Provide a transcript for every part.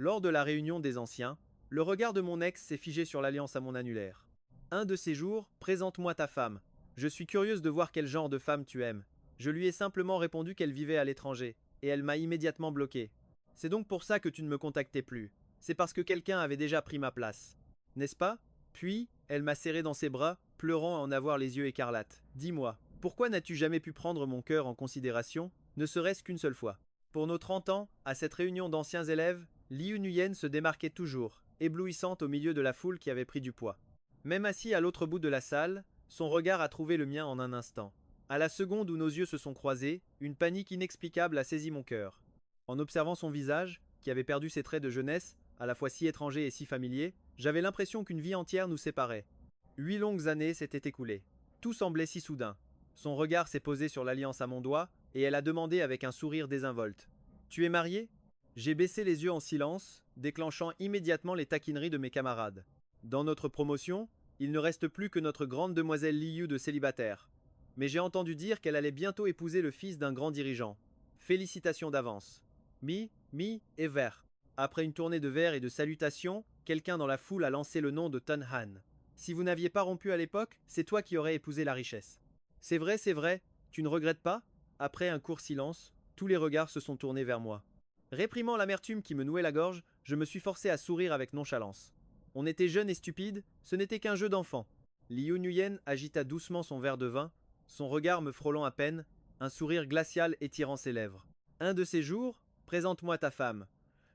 Lors de la réunion des anciens, le regard de mon ex s'est figé sur l'alliance à mon annulaire. Un de ces jours, présente-moi ta femme. Je suis curieuse de voir quel genre de femme tu aimes. Je lui ai simplement répondu qu'elle vivait à l'étranger, et elle m'a immédiatement bloqué. C'est donc pour ça que tu ne me contactais plus. C'est parce que quelqu'un avait déjà pris ma place. N'est-ce pas? Puis, elle m'a serré dans ses bras, pleurant à en avoir les yeux écarlates. Dis-moi, pourquoi n'as-tu jamais pu prendre mon cœur en considération, ne serait-ce qu'une seule fois? Pour nos 30 ans, à cette réunion d'anciens élèves, Liu Nguyen se démarquait toujours, éblouissante au milieu de la foule qui avait pris du poids. Même assis à l'autre bout de la salle, son regard a trouvé le mien en un instant. À la seconde où nos yeux se sont croisés, une panique inexplicable a saisi mon cœur. En observant son visage, qui avait perdu ses traits de jeunesse, à la fois si étrangers et si familiers, j'avais l'impression qu'une vie entière nous séparait. 8 longues années s'étaient écoulées. Tout semblait si soudain. Son regard s'est posé sur l'alliance à mon doigt, et elle a demandé avec un sourire désinvolte. Tu es marié? J'ai baissé les yeux en silence, déclenchant immédiatement les taquineries de mes camarades. Dans notre promotion, il ne reste plus que notre grande demoiselle Liu de célibataire. Mais j'ai entendu dire qu'elle allait bientôt épouser le fils d'un grand dirigeant. Félicitations d'avance. Mi et Vert. Après une tournée de verres et de salutations, quelqu'un dans la foule a lancé le nom de Ton Han. Si vous n'aviez pas rompu à l'époque, c'est toi qui aurais épousé la richesse. C'est vrai, tu ne regrettes pas? Après un court silence, tous les regards se sont tournés vers moi. Réprimant l'amertume qui me nouait la gorge, je me suis forcé à sourire avec nonchalance. On était jeunes et stupides, ce n'était qu'un jeu d'enfant. Liu Nguyen agita doucement son verre de vin, son regard me frôlant à peine, un sourire glacial étirant ses lèvres. Un de ces jours, présente-moi ta femme.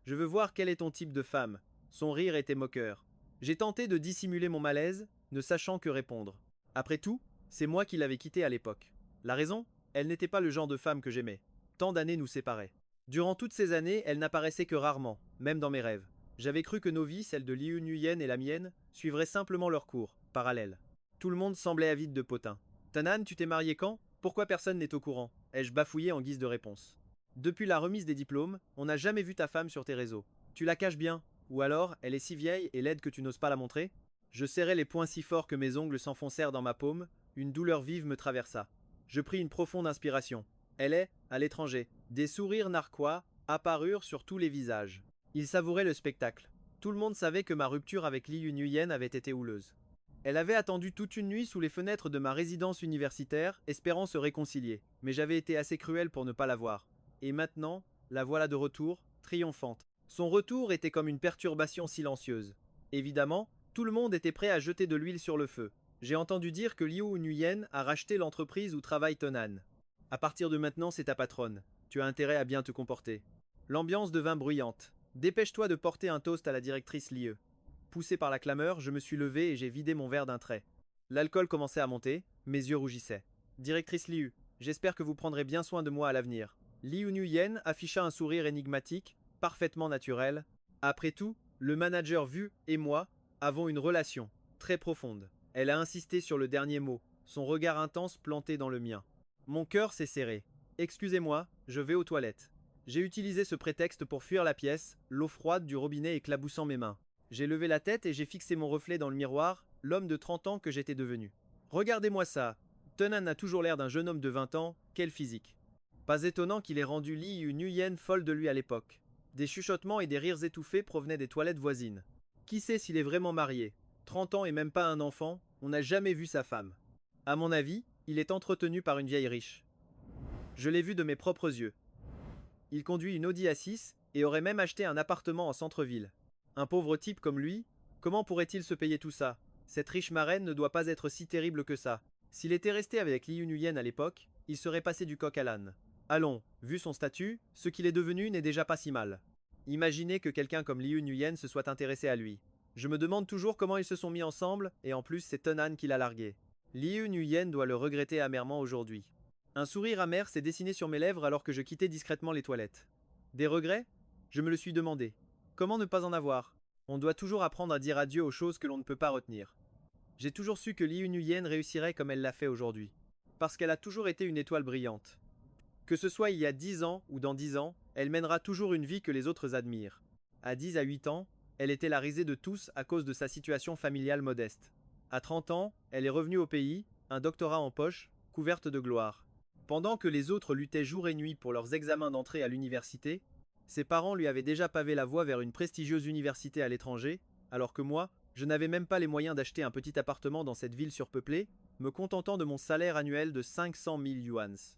Je veux voir quel est ton type de femme. Son rire était moqueur. J'ai tenté de dissimuler mon malaise, ne sachant que répondre. Après tout, c'est moi qui l'avais quittée à l'époque. La raison? Elle n'était pas le genre de femme que j'aimais. Tant d'années nous séparaient. Durant toutes ces années, elle n'apparaissait que rarement, même dans mes rêves. J'avais cru que nos vies, celles de Liu Nguyen et la mienne, suivraient simplement leur cours, parallèles. Tout le monde semblait avide de potin. Tanan, tu t'es marié quand? Pourquoi personne n'est au courant? Ai-je bafouillé en guise de réponse. Depuis la remise des diplômes, on n'a jamais vu ta femme sur tes réseaux. Tu la caches bien? Ou alors, elle est si vieille et laide que tu n'oses pas la montrer? Je serrai les poings si fort que mes ongles s'enfoncèrent dans ma paume, une douleur vive me traversa. Je pris une profonde inspiration. Elle est, à l'étranger. Des sourires narquois apparurent sur tous les visages. Ils savouraient le spectacle. Tout le monde savait que ma rupture avec Liu Nguyen avait été houleuse. Elle avait attendu toute une nuit sous les fenêtres de ma résidence universitaire, espérant se réconcilier, mais j'avais été assez cruel pour ne pas la voir. Et maintenant, la voilà de retour, triomphante. Son retour était comme une perturbation silencieuse. Évidemment, tout le monde était prêt à jeter de l'huile sur le feu. J'ai entendu dire que Liu Nguyen a racheté l'entreprise où travaille Tonan. À partir de maintenant, c'est ta patronne. Tu as intérêt à bien te comporter. L'ambiance devint bruyante. Dépêche-toi de porter un toast à la directrice Lieu. Poussé par la clameur, je me suis levé et j'ai vidé mon verre d'un trait. L'alcool commençait à monter, mes yeux rougissaient. Directrice Liu, j'espère que vous prendrez bien soin de moi à l'avenir. Liu Nguyen afficha un sourire énigmatique, parfaitement naturel. Après tout, le manager Vu et moi avons une relation très profonde. Elle a insisté sur le dernier mot, son regard intense planté dans le mien. Mon cœur s'est serré. Excusez-moi, je vais aux toilettes. J'ai utilisé ce prétexte pour fuir la pièce, l'eau froide du robinet éclaboussant mes mains. J'ai levé la tête et j'ai fixé mon reflet dans le miroir, l'homme de 30 ans que j'étais devenu. Regardez-moi ça. Tonan a toujours l'air d'un jeune homme de 20 ans, quel physique. Pas étonnant qu'il ait rendu Liu Nguyen folle de lui à l'époque. Des chuchotements et des rires étouffés provenaient des toilettes voisines. Qui sait s'il est vraiment marié? 30 ans et même pas un enfant, on n'a jamais vu sa femme. À mon avis, il est entretenu par une vieille riche. Je l'ai vu de mes propres yeux. Il conduit une Audi A6 et aurait même acheté un appartement en centre-ville. Un pauvre type comme lui, comment pourrait-il se payer tout ça? Cette riche marraine ne doit pas être si terrible que ça. S'il était resté avec Liu Nguyen à l'époque, il serait passé du coq à l'âne. Allons, vu son statut, ce qu'il est devenu n'est déjà pas si mal. Imaginez que quelqu'un comme Liu Nguyen se soit intéressé à lui. Je me demande toujours comment ils se sont mis ensemble, et en plus c'est Tonan qui l'a largué. Liu Nguyen doit le regretter amèrement aujourd'hui. Un sourire amer s'est dessiné sur mes lèvres alors que je quittais discrètement les toilettes. Des regrets? Je me le suis demandé. Comment ne pas en avoir? On doit toujours apprendre à dire adieu aux choses que l'on ne peut pas retenir. J'ai toujours su que Liu Nguyen réussirait comme elle l'a fait aujourd'hui. Parce qu'elle a toujours été une étoile brillante. Que ce soit il y a 10 ans ou dans 10 ans, elle mènera toujours une vie que les autres admirent. À 10 à 8 ans, elle était la risée de tous à cause de sa situation familiale modeste. À 30 ans, elle est revenue au pays, un doctorat en poche, couverte de gloire. Pendant que les autres luttaient jour et nuit pour leurs examens d'entrée à l'université, Ses parents lui avaient déjà pavé la voie vers une prestigieuse université à l'étranger, alors que moi, je n'avais même pas les moyens d'acheter un petit appartement dans cette ville surpeuplée, me contentant de mon salaire annuel de 500 000 yuans.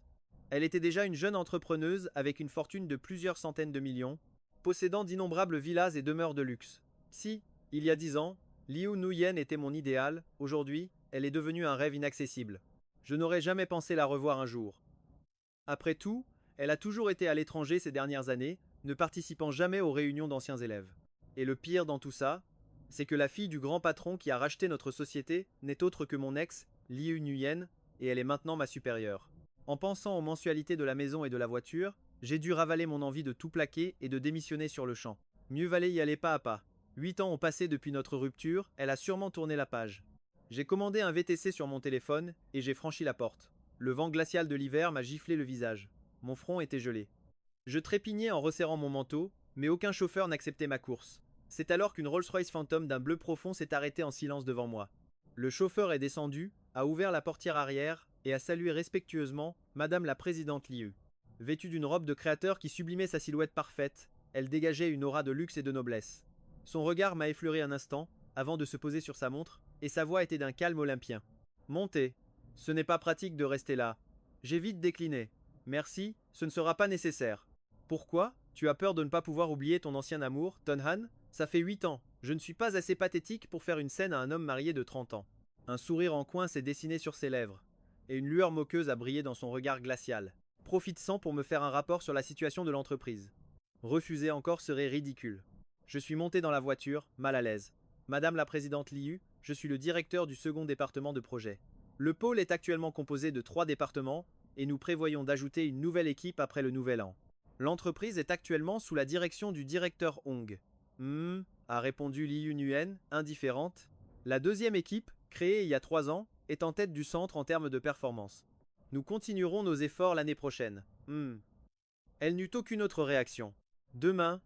Elle était déjà une jeune entrepreneuse avec une fortune de plusieurs centaines de millions, possédant d'innombrables villas et demeures de luxe. Si, il y a 10 ans, Liu Nuyen était mon idéal, aujourd'hui, elle est devenue un rêve inaccessible. Je n'aurais jamais pensé la revoir un jour. Après tout, elle a toujours été à l'étranger ces dernières années, ne participant jamais aux réunions d'anciens élèves. Et le pire dans tout ça, c'est que la fille du grand patron qui a racheté notre société n'est autre que mon ex, Liu Nuyen, et elle est maintenant ma supérieure. En pensant aux mensualités de la maison et de la voiture, j'ai dû ravaler mon envie de tout plaquer et de démissionner sur le champ. Mieux valait y aller pas à pas. 8 ans ont passé depuis notre rupture, elle a sûrement tourné la page. J'ai commandé un VTC sur mon téléphone et j'ai franchi la porte. Le vent glacial de l'hiver m'a giflé le visage. Mon front était gelé. Je trépignais en resserrant mon manteau, mais aucun chauffeur n'acceptait ma course. C'est alors qu'une Rolls-Royce Phantom d'un bleu profond s'est arrêtée en silence devant moi. Le chauffeur est descendu, a ouvert la portière arrière et a salué respectueusement Madame la Présidente Liu. Vêtue d'une robe de créateur qui sublimait sa silhouette parfaite, elle dégageait une aura de luxe et de noblesse. Son regard m'a effleuré un instant, avant de se poser sur sa montre, et sa voix était d'un calme olympien. Montez. Ce n'est pas pratique de rester là. J'ai vite décliné. Merci, ce ne sera pas nécessaire. Pourquoi? Tu as peur de ne pas pouvoir oublier ton ancien amour, Tonhan? Ça fait 8 ans. Je ne suis pas assez pathétique pour faire une scène à un homme marié de 30 ans. Un sourire en coin s'est dessiné sur ses lèvres, et une lueur moqueuse a brillé dans son regard glacial. Profites-en pour me faire un rapport sur la situation de l'entreprise. Refuser encore serait ridicule. Je suis monté dans la voiture, mal à l'aise. Madame la Présidente Liu, je suis le directeur du second département de projet. Le pôle est actuellement composé de 3 départements, et nous prévoyons d'ajouter une nouvelle équipe après le nouvel an. L'entreprise est actuellement sous la direction du directeur Hong. A répondu Liu Nguyen, indifférente. La deuxième équipe, créée il y a 3 ans, est en tête du centre en termes de performance. Nous continuerons nos efforts l'année prochaine. Elle n'eut aucune autre réaction. Demain,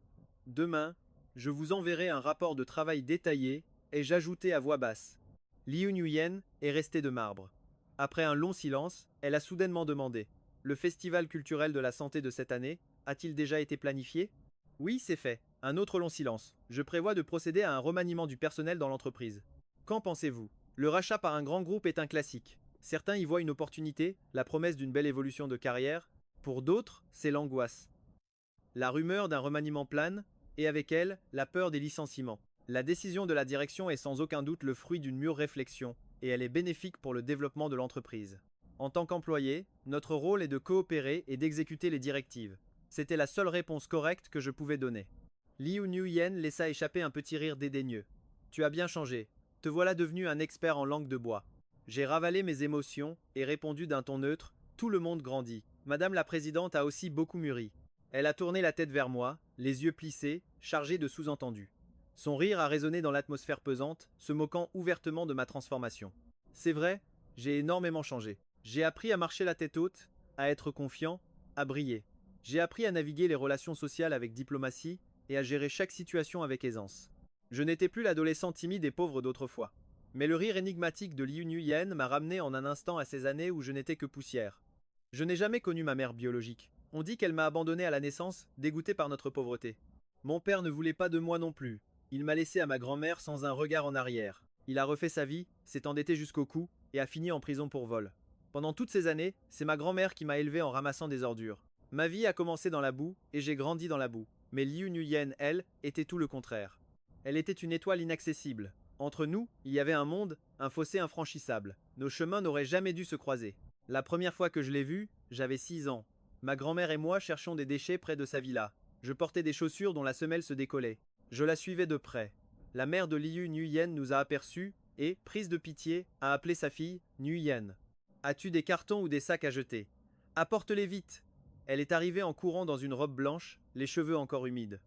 je vous enverrai un rapport de travail détaillé, et j'ajoutai à voix basse. Liu Nguyen est restée de marbre. Après un long silence, elle a soudainement demandé. Le festival culturel de la santé de cette année a-t-il déjà été planifié? Oui, c'est fait. Un autre long silence. Je prévois de procéder à un remaniement du personnel dans l'entreprise. Qu'en pensez-vous? Le rachat par un grand groupe est un classique. Certains y voient une opportunité, la promesse d'une belle évolution de carrière. Pour d'autres, c'est l'angoisse. La rumeur d'un remaniement plane, et avec elle, la peur des licenciements. La décision de la direction est sans aucun doute le fruit d'une mûre réflexion, et elle est bénéfique pour le développement de l'entreprise. En tant qu'employé, notre rôle est de coopérer et d'exécuter les directives. C'était la seule réponse correcte que je pouvais donner. Liu Nguyen laissa échapper un petit rire dédaigneux. Tu as bien changé. Te voilà devenu un expert en langue de bois. J'ai ravalé mes émotions et répondu d'un ton neutre. Tout le monde grandit. Madame la Présidente a aussi beaucoup mûri. Elle a tourné la tête vers moi, les yeux plissés, chargés de sous-entendus. Son rire a résonné dans l'atmosphère pesante, se moquant ouvertement de ma transformation. C'est vrai, j'ai énormément changé. J'ai appris à marcher la tête haute, à être confiant, à briller. J'ai appris à naviguer les relations sociales avec diplomatie et à gérer chaque situation avec aisance. Je n'étais plus l'adolescent timide et pauvre d'autrefois. Mais le rire énigmatique de Liu Nguyen m'a ramené en un instant à ces années où je n'étais que poussière. Je n'ai jamais connu ma mère biologique. On dit qu'elle m'a abandonné à la naissance, dégoûtée par notre pauvreté. Mon père ne voulait pas de moi non plus. Il m'a laissé à ma grand-mère sans un regard en arrière. Il a refait sa vie, s'est endetté jusqu'au cou et a fini en prison pour vol. Pendant toutes ces années, c'est ma grand-mère qui m'a élevé en ramassant des ordures. Ma vie a commencé dans la boue et j'ai grandi dans la boue. Mais Liu Nguyen, elle, était tout le contraire. Elle était une étoile inaccessible. Entre nous, il y avait un monde, un fossé infranchissable. Nos chemins n'auraient jamais dû se croiser. La première fois que je l'ai vue, j'avais 6 ans. Ma grand-mère et moi cherchions des déchets près de sa villa. Je portais des chaussures dont la semelle se décollait. Je la suivais de près. La mère de Liu Nguyen nous a aperçus et, prise de pitié, a appelé sa fille Nguyen. As-tu des cartons ou des sacs à jeter? Apporte-les vite. Elle est arrivée en courant dans une robe blanche, les cheveux encore humides.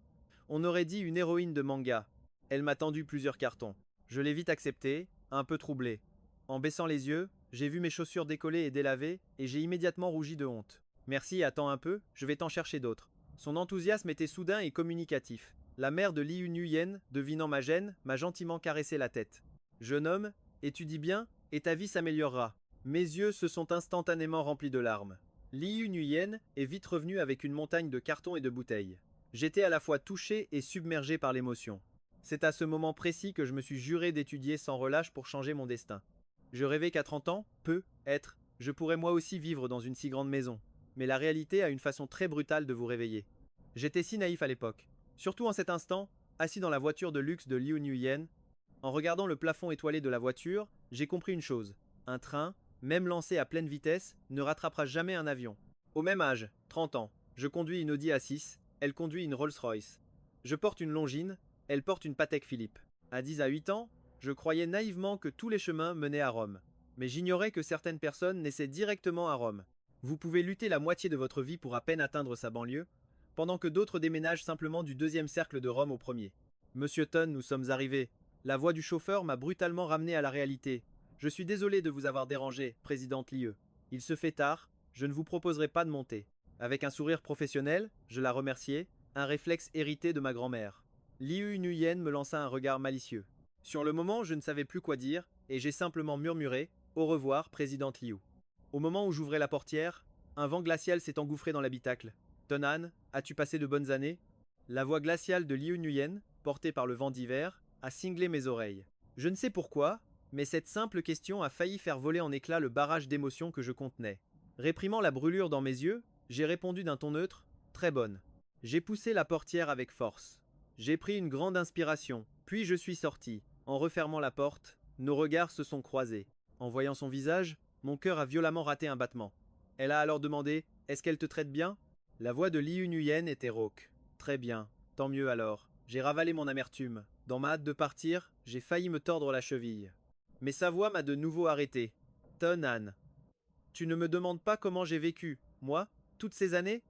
On aurait dit une héroïne de manga. Elle m'a tendu plusieurs cartons. Je l'ai vite accepté, un peu troublé. En baissant les yeux, j'ai vu mes chaussures décollées et délavées, et j'ai immédiatement rougi de honte. Merci, attends un peu, je vais t'en chercher d'autres. Son enthousiasme était soudain et communicatif. La mère de Liu Nguyen, devinant ma gêne, m'a gentiment caressé la tête. Jeune homme, étudie bien, et ta vie s'améliorera. Mes yeux se sont instantanément remplis de larmes. Liu Nguyen est vite revenu avec une montagne de cartons et de bouteilles. J'étais à la fois touché et submergé par l'émotion. C'est à ce moment précis que je me suis juré d'étudier sans relâche pour changer mon destin. Je rêvais qu'à 30 ans, je pourrais moi aussi vivre dans une si grande maison. Mais la réalité a une façon très brutale de vous réveiller. J'étais si naïf à l'époque. Surtout en cet instant, assis dans la voiture de luxe de Liu Nguyen, en regardant le plafond étoilé de la voiture, j'ai compris une chose. Un train, même lancé à pleine vitesse, ne rattrapera jamais un avion. Au même âge, 30 ans, je conduis une Audi A6, elle conduit une Rolls-Royce. Je porte une Longines, elle porte une Patek Philippe. À 10 à 8 ans, je croyais naïvement que tous les chemins menaient à Rome. Mais j'ignorais que certaines personnes naissaient directement à Rome. Vous pouvez lutter la moitié de votre vie pour à peine atteindre sa banlieue, pendant que d'autres déménagent simplement du deuxième cercle de Rome au premier. Monsieur Ton, nous sommes arrivés. La voix du chauffeur m'a brutalement ramené à la réalité. Je suis désolé de vous avoir dérangé, présidente Lieu. Il se fait tard, je ne vous proposerai pas de monter. Avec un sourire professionnel, je la remerciai, un réflexe hérité de ma grand-mère. Liu Nguyen me lança un regard malicieux. Sur le moment, je ne savais plus quoi dire, et j'ai simplement murmuré « Au revoir, présidente Liu ». Au moment où j'ouvrais la portière, un vent glacial s'est engouffré dans l'habitacle. Tonan, as-tu passé de bonnes années? La voix glaciale de Liu Nguyen, portée par le vent d'hiver, a cinglé mes oreilles. Je ne sais pourquoi, mais cette simple question a failli faire voler en éclats le barrage d'émotions que je contenais. Réprimant la brûlure dans mes yeux, j'ai répondu d'un ton neutre « Très bonne ». J'ai poussé la portière avec force. J'ai pris une grande inspiration, puis je suis sorti. En refermant la porte, nos regards se sont croisés. En voyant son visage, mon cœur a violemment raté un battement. Elle a alors demandé « Est-ce qu'elle te traite bien ?» La voix de Liu Nguyen était rauque. Très bien, tant mieux alors. J'ai ravalé mon amertume. Dans ma hâte de partir, j'ai failli me tordre la cheville. Mais sa voix m'a de nouveau arrêté. Tonan. Tu ne me demandes pas comment j'ai vécu, moi, toutes ces années?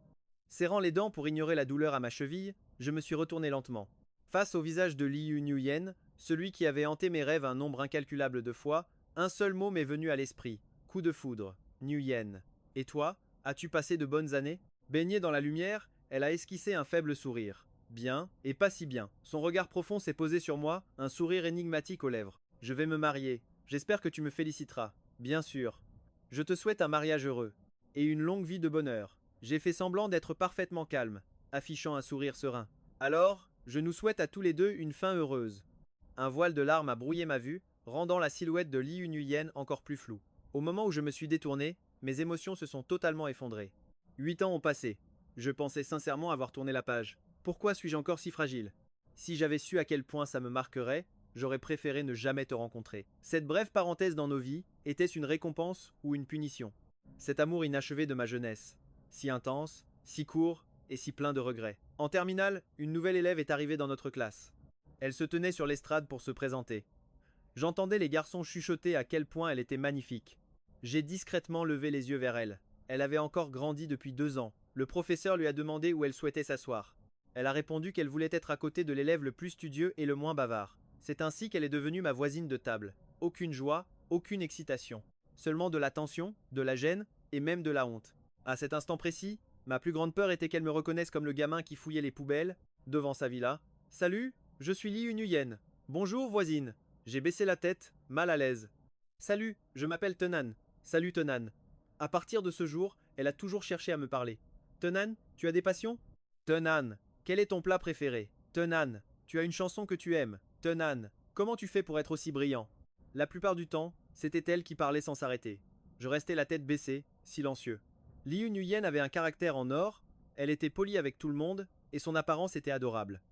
Serrant les dents pour ignorer la douleur à ma cheville, je me suis retourné lentement. Face au visage de Liu Nguyen, celui qui avait hanté mes rêves un nombre incalculable de fois, un seul mot m'est venu à l'esprit. Coup de foudre. Nguyen. Et toi, as-tu passé de bonnes années? Baignée dans la lumière, elle a esquissé un faible sourire. Bien, et pas si bien. Son regard profond s'est posé sur moi, un sourire énigmatique aux lèvres. Je vais me marier. J'espère que tu me féliciteras. Bien sûr. Je te souhaite un mariage heureux. Et une longue vie de bonheur. J'ai fait semblant d'être parfaitement calme, affichant un sourire serein. Alors, je nous souhaite à tous les deux une fin heureuse. Un voile de larmes a brouillé ma vue, rendant la silhouette de Liu Nguyen encore plus floue. Au moment où je me suis détourné, mes émotions se sont totalement effondrées. 8 ans ont passé. Je pensais sincèrement avoir tourné la page. Pourquoi suis-je encore si fragile? Si j'avais su à quel point ça me marquerait, j'aurais préféré ne jamais te rencontrer. Cette brève parenthèse dans nos vies, était-ce une récompense ou une punition? Cet amour inachevé de ma jeunesse, si intense, si court et si plein de regrets. En terminale, une nouvelle élève est arrivée dans notre classe. Elle se tenait sur l'estrade pour se présenter. J'entendais les garçons chuchoter à quel point elle était magnifique. J'ai discrètement levé les yeux vers elle. Elle avait encore grandi depuis 2 ans. Le professeur lui a demandé où elle souhaitait s'asseoir. Elle a répondu qu'elle voulait être à côté de l'élève le plus studieux et le moins bavard. C'est ainsi qu'elle est devenue ma voisine de table. Aucune joie, aucune excitation. Seulement de la tension, de la gêne et même de la honte. À cet instant précis, ma plus grande peur était qu'elle me reconnaisse comme le gamin qui fouillait les poubelles, devant sa villa. Salut, je suis Liu Nguyen. Bonjour, voisine. J'ai baissé la tête, mal à l'aise. Salut, je m'appelle Tonan. Salut Tonan. À partir de ce jour, elle a toujours cherché à me parler. Tonan, tu as des passions? Tonan, quel est ton plat préféré? Tonan, tu as une chanson que tu aimes? Tonan, comment tu fais pour être aussi brillant? La plupart du temps, c'était elle qui parlait sans s'arrêter. Je restais la tête baissée, silencieux. Liu Nguyen avait un caractère en or, elle était polie avec tout le monde, et son apparence était adorable.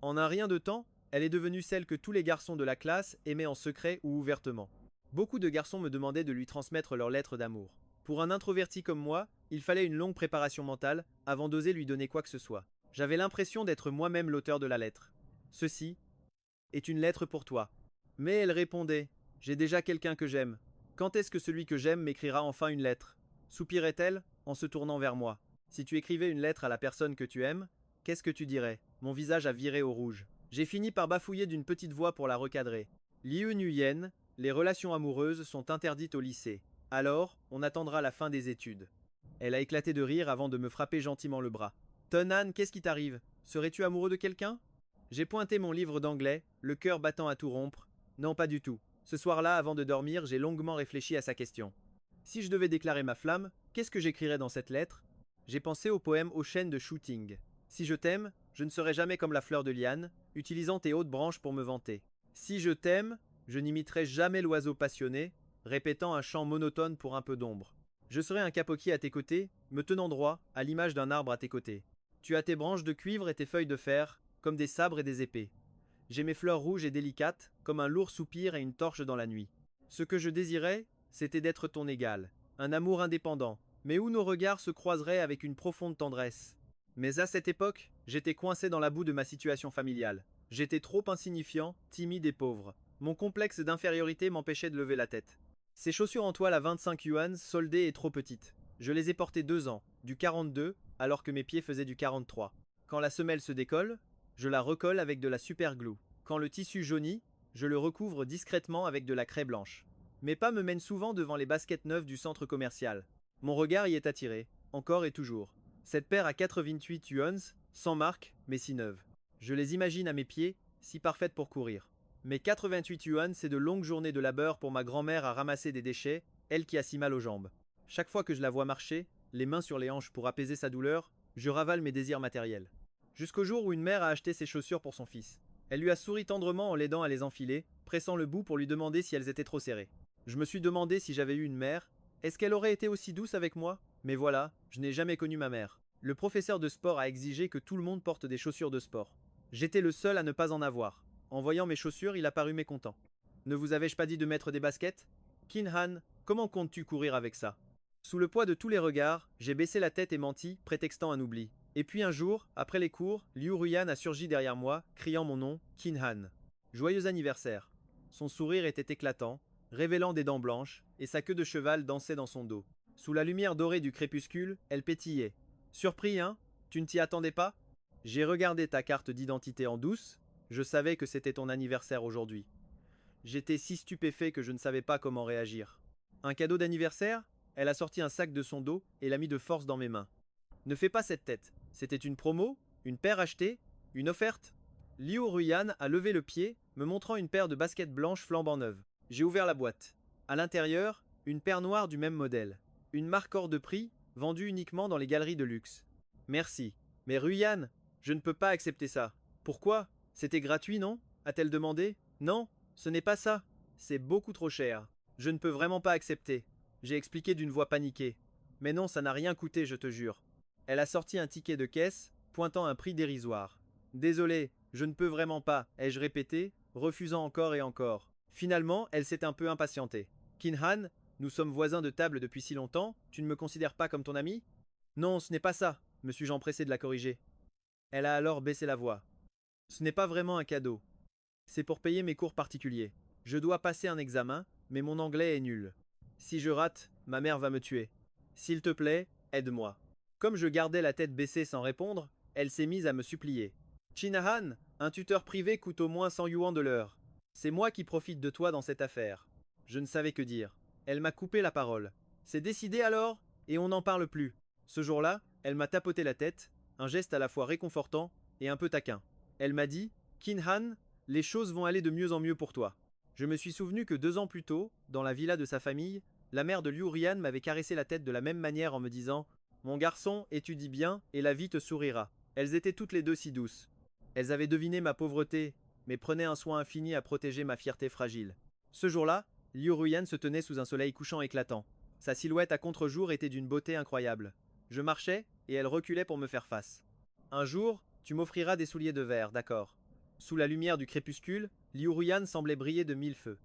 En un rien de temps, elle est devenue celle que tous les garçons de la classe aimaient en secret ou ouvertement. Beaucoup de garçons me demandaient de lui transmettre leurs lettres d'amour. Pour un introverti comme moi, il fallait une longue préparation mentale avant d'oser lui donner quoi que ce soit. J'avais l'impression d'être moi-même l'auteur de la lettre. Ceci est une lettre pour toi. Mais elle répondait, j'ai déjà quelqu'un que j'aime. Quand est-ce que celui que j'aime m'écrira enfin une lettre? Soupirait-elle en se tournant vers moi. Si tu écrivais une lettre à la personne que tu aimes, qu'est-ce que tu dirais? Mon visage a viré au rouge. J'ai fini par bafouiller d'une petite voix pour la recadrer. Liu Nguyen, les relations amoureuses sont interdites au lycée. Alors, on attendra la fin des études. Elle a éclaté de rire avant de me frapper gentiment le bras. Tonan, qu'est-ce qui t'arrive? Serais-tu amoureux de quelqu'un? J'ai pointé mon livre d'anglais, le cœur battant à tout rompre. Non, pas du tout. Ce soir-là, avant de dormir, j'ai longuement réfléchi à sa question. Si je devais déclarer ma flamme, qu'est-ce que j'écrirais dans cette lettre? J'ai pensé au poème Ocean de Shooting. Si je t'aime, je ne serai jamais comme la fleur de liane, utilisant tes hautes branches pour me vanter. Si je t'aime, je n'imiterai jamais l'oiseau passionné, répétant un chant monotone pour un peu d'ombre. Je serai un capoquier à tes côtés, me tenant droit, à l'image d'un arbre à tes côtés. Tu as tes branches de cuivre et tes feuilles de fer, comme des sabres et des épées. J'ai mes fleurs rouges et délicates, comme un lourd soupir et une torche dans la nuit. Ce que je désirais, c'était d'être ton égal, un amour indépendant, mais où nos regards se croiseraient avec une profonde tendresse. Mais à cette époque, j'étais coincé dans la boue de ma situation familiale. J'étais trop insignifiant, timide et pauvre. Mon complexe d'infériorité m'empêchait de lever la tête. Ces chaussures en toile à 25 yuan, soldées et trop petites. Je les ai portées 2 ans, du 42, alors que mes pieds faisaient du 43. Quand la semelle se décolle, je la recolle avec de la super glue. Quand le tissu jaunit, je le recouvre discrètement avec de la craie blanche. Mes pas me mènent souvent devant les baskets neuves du centre commercial. Mon regard y est attiré, encore et toujours. Cette paire à 88 yuans, sans marque, mais si neuve. Je les imagine à mes pieds, si parfaites pour courir. Mes 88 yuan, c'est de longues journées de labeur pour ma grand-mère à ramasser des déchets, elle qui a si mal aux jambes. Chaque fois que je la vois marcher, les mains sur les hanches pour apaiser sa douleur, je ravale mes désirs matériels. Jusqu'au jour où une mère a acheté ses chaussures pour son fils. Elle lui a souri tendrement en l'aidant à les enfiler, pressant le bout pour lui demander si elles étaient trop serrées. Je me suis demandé si j'avais eu une mère, est-ce qu'elle aurait été aussi douce avec moi? Mais voilà, je n'ai jamais connu ma mère. Le professeur de sport a exigé que tout le monde porte des chaussures de sport. J'étais le seul à ne pas en avoir. En voyant mes chaussures, il a paru mécontent. Ne vous avais-je pas dit de mettre des baskets? Kin-han, comment comptes-tu courir avec ça? Sous le poids de tous les regards, j'ai baissé la tête et menti, prétextant un oubli. Et puis un jour, après les cours, Liu Ruyan a surgi derrière moi, criant mon nom, Kin-han. Joyeux anniversaire. Son sourire était éclatant, révélant des dents blanches, et sa queue de cheval dansait dans son dos. Sous la lumière dorée du crépuscule, elle pétillait. Surpris, hein? Tu ne t'y attendais pas? J'ai regardé ta carte d'identité en douce, je savais que c'était ton anniversaire aujourd'hui. J'étais si stupéfait que je ne savais pas comment réagir. Un cadeau d'anniversaire? Elle a sorti un sac de son dos et l'a mis de force dans mes mains. Ne fais pas cette tête. C'était une promo? Une paire achetée? Une offerte? Liu Ruyan a levé le pied, me montrant une paire de baskets blanches flambant neuves. J'ai ouvert la boîte. À l'intérieur, une paire noire du même modèle. Une marque hors de prix, vendue uniquement dans les galeries de luxe. Merci. Mais Ruyan, je ne peux pas accepter ça. Pourquoi? C'était gratuit, non? A-t-elle demandé. Non, ce n'est pas ça. C'est beaucoup trop cher. Je ne peux vraiment pas accepter. J'ai expliqué d'une voix paniquée. Mais non, ça n'a rien coûté, je te jure. Elle a sorti un ticket de caisse, pointant un prix dérisoire. Désolé, je ne peux vraiment pas, ai-je répété, refusant encore et encore. Finalement, elle s'est un peu impatientée. Kin-han, nous sommes voisins de table depuis si longtemps, tu ne me considères pas comme ton ami? Non, ce n'est pas ça, me suis-je empressé de la corriger. Elle a alors baissé la voix. Ce n'est pas vraiment un cadeau. C'est pour payer mes cours particuliers. Je dois passer un examen, mais mon anglais est nul. Si je rate, ma mère va me tuer. S'il te plaît, aide-moi. Comme je gardais la tête baissée sans répondre, elle s'est mise à me supplier. Chinahan, un tuteur privé coûte au moins 100 yuan de l'heure. C'est moi qui profite de toi dans cette affaire. Je ne savais que dire. Elle m'a coupé la parole. C'est décidé alors, et on n'en parle plus. Ce jour-là, elle m'a tapoté la tête, un geste à la fois réconfortant et un peu taquin. Elle m'a dit, Kin-han, les choses vont aller de mieux en mieux pour toi. Je me suis souvenu que 2 ans plus tôt, dans la villa de sa famille, la mère de Liu Ruyan m'avait caressé la tête de la même manière en me disant « Mon garçon, étudie bien et la vie te sourira ». Elles étaient toutes les deux si douces. Elles avaient deviné ma pauvreté, mais prenaient un soin infini à protéger ma fierté fragile. Ce jour-là, Liu Ruyan se tenait sous un soleil couchant éclatant. Sa silhouette à contre-jour était d'une beauté incroyable. Je marchais, et elle reculait pour me faire face. Un jour, tu m'offriras des souliers de verre, d'accord. Sous la lumière du crépuscule, Liu Ruyan semblait briller de 1000 feux.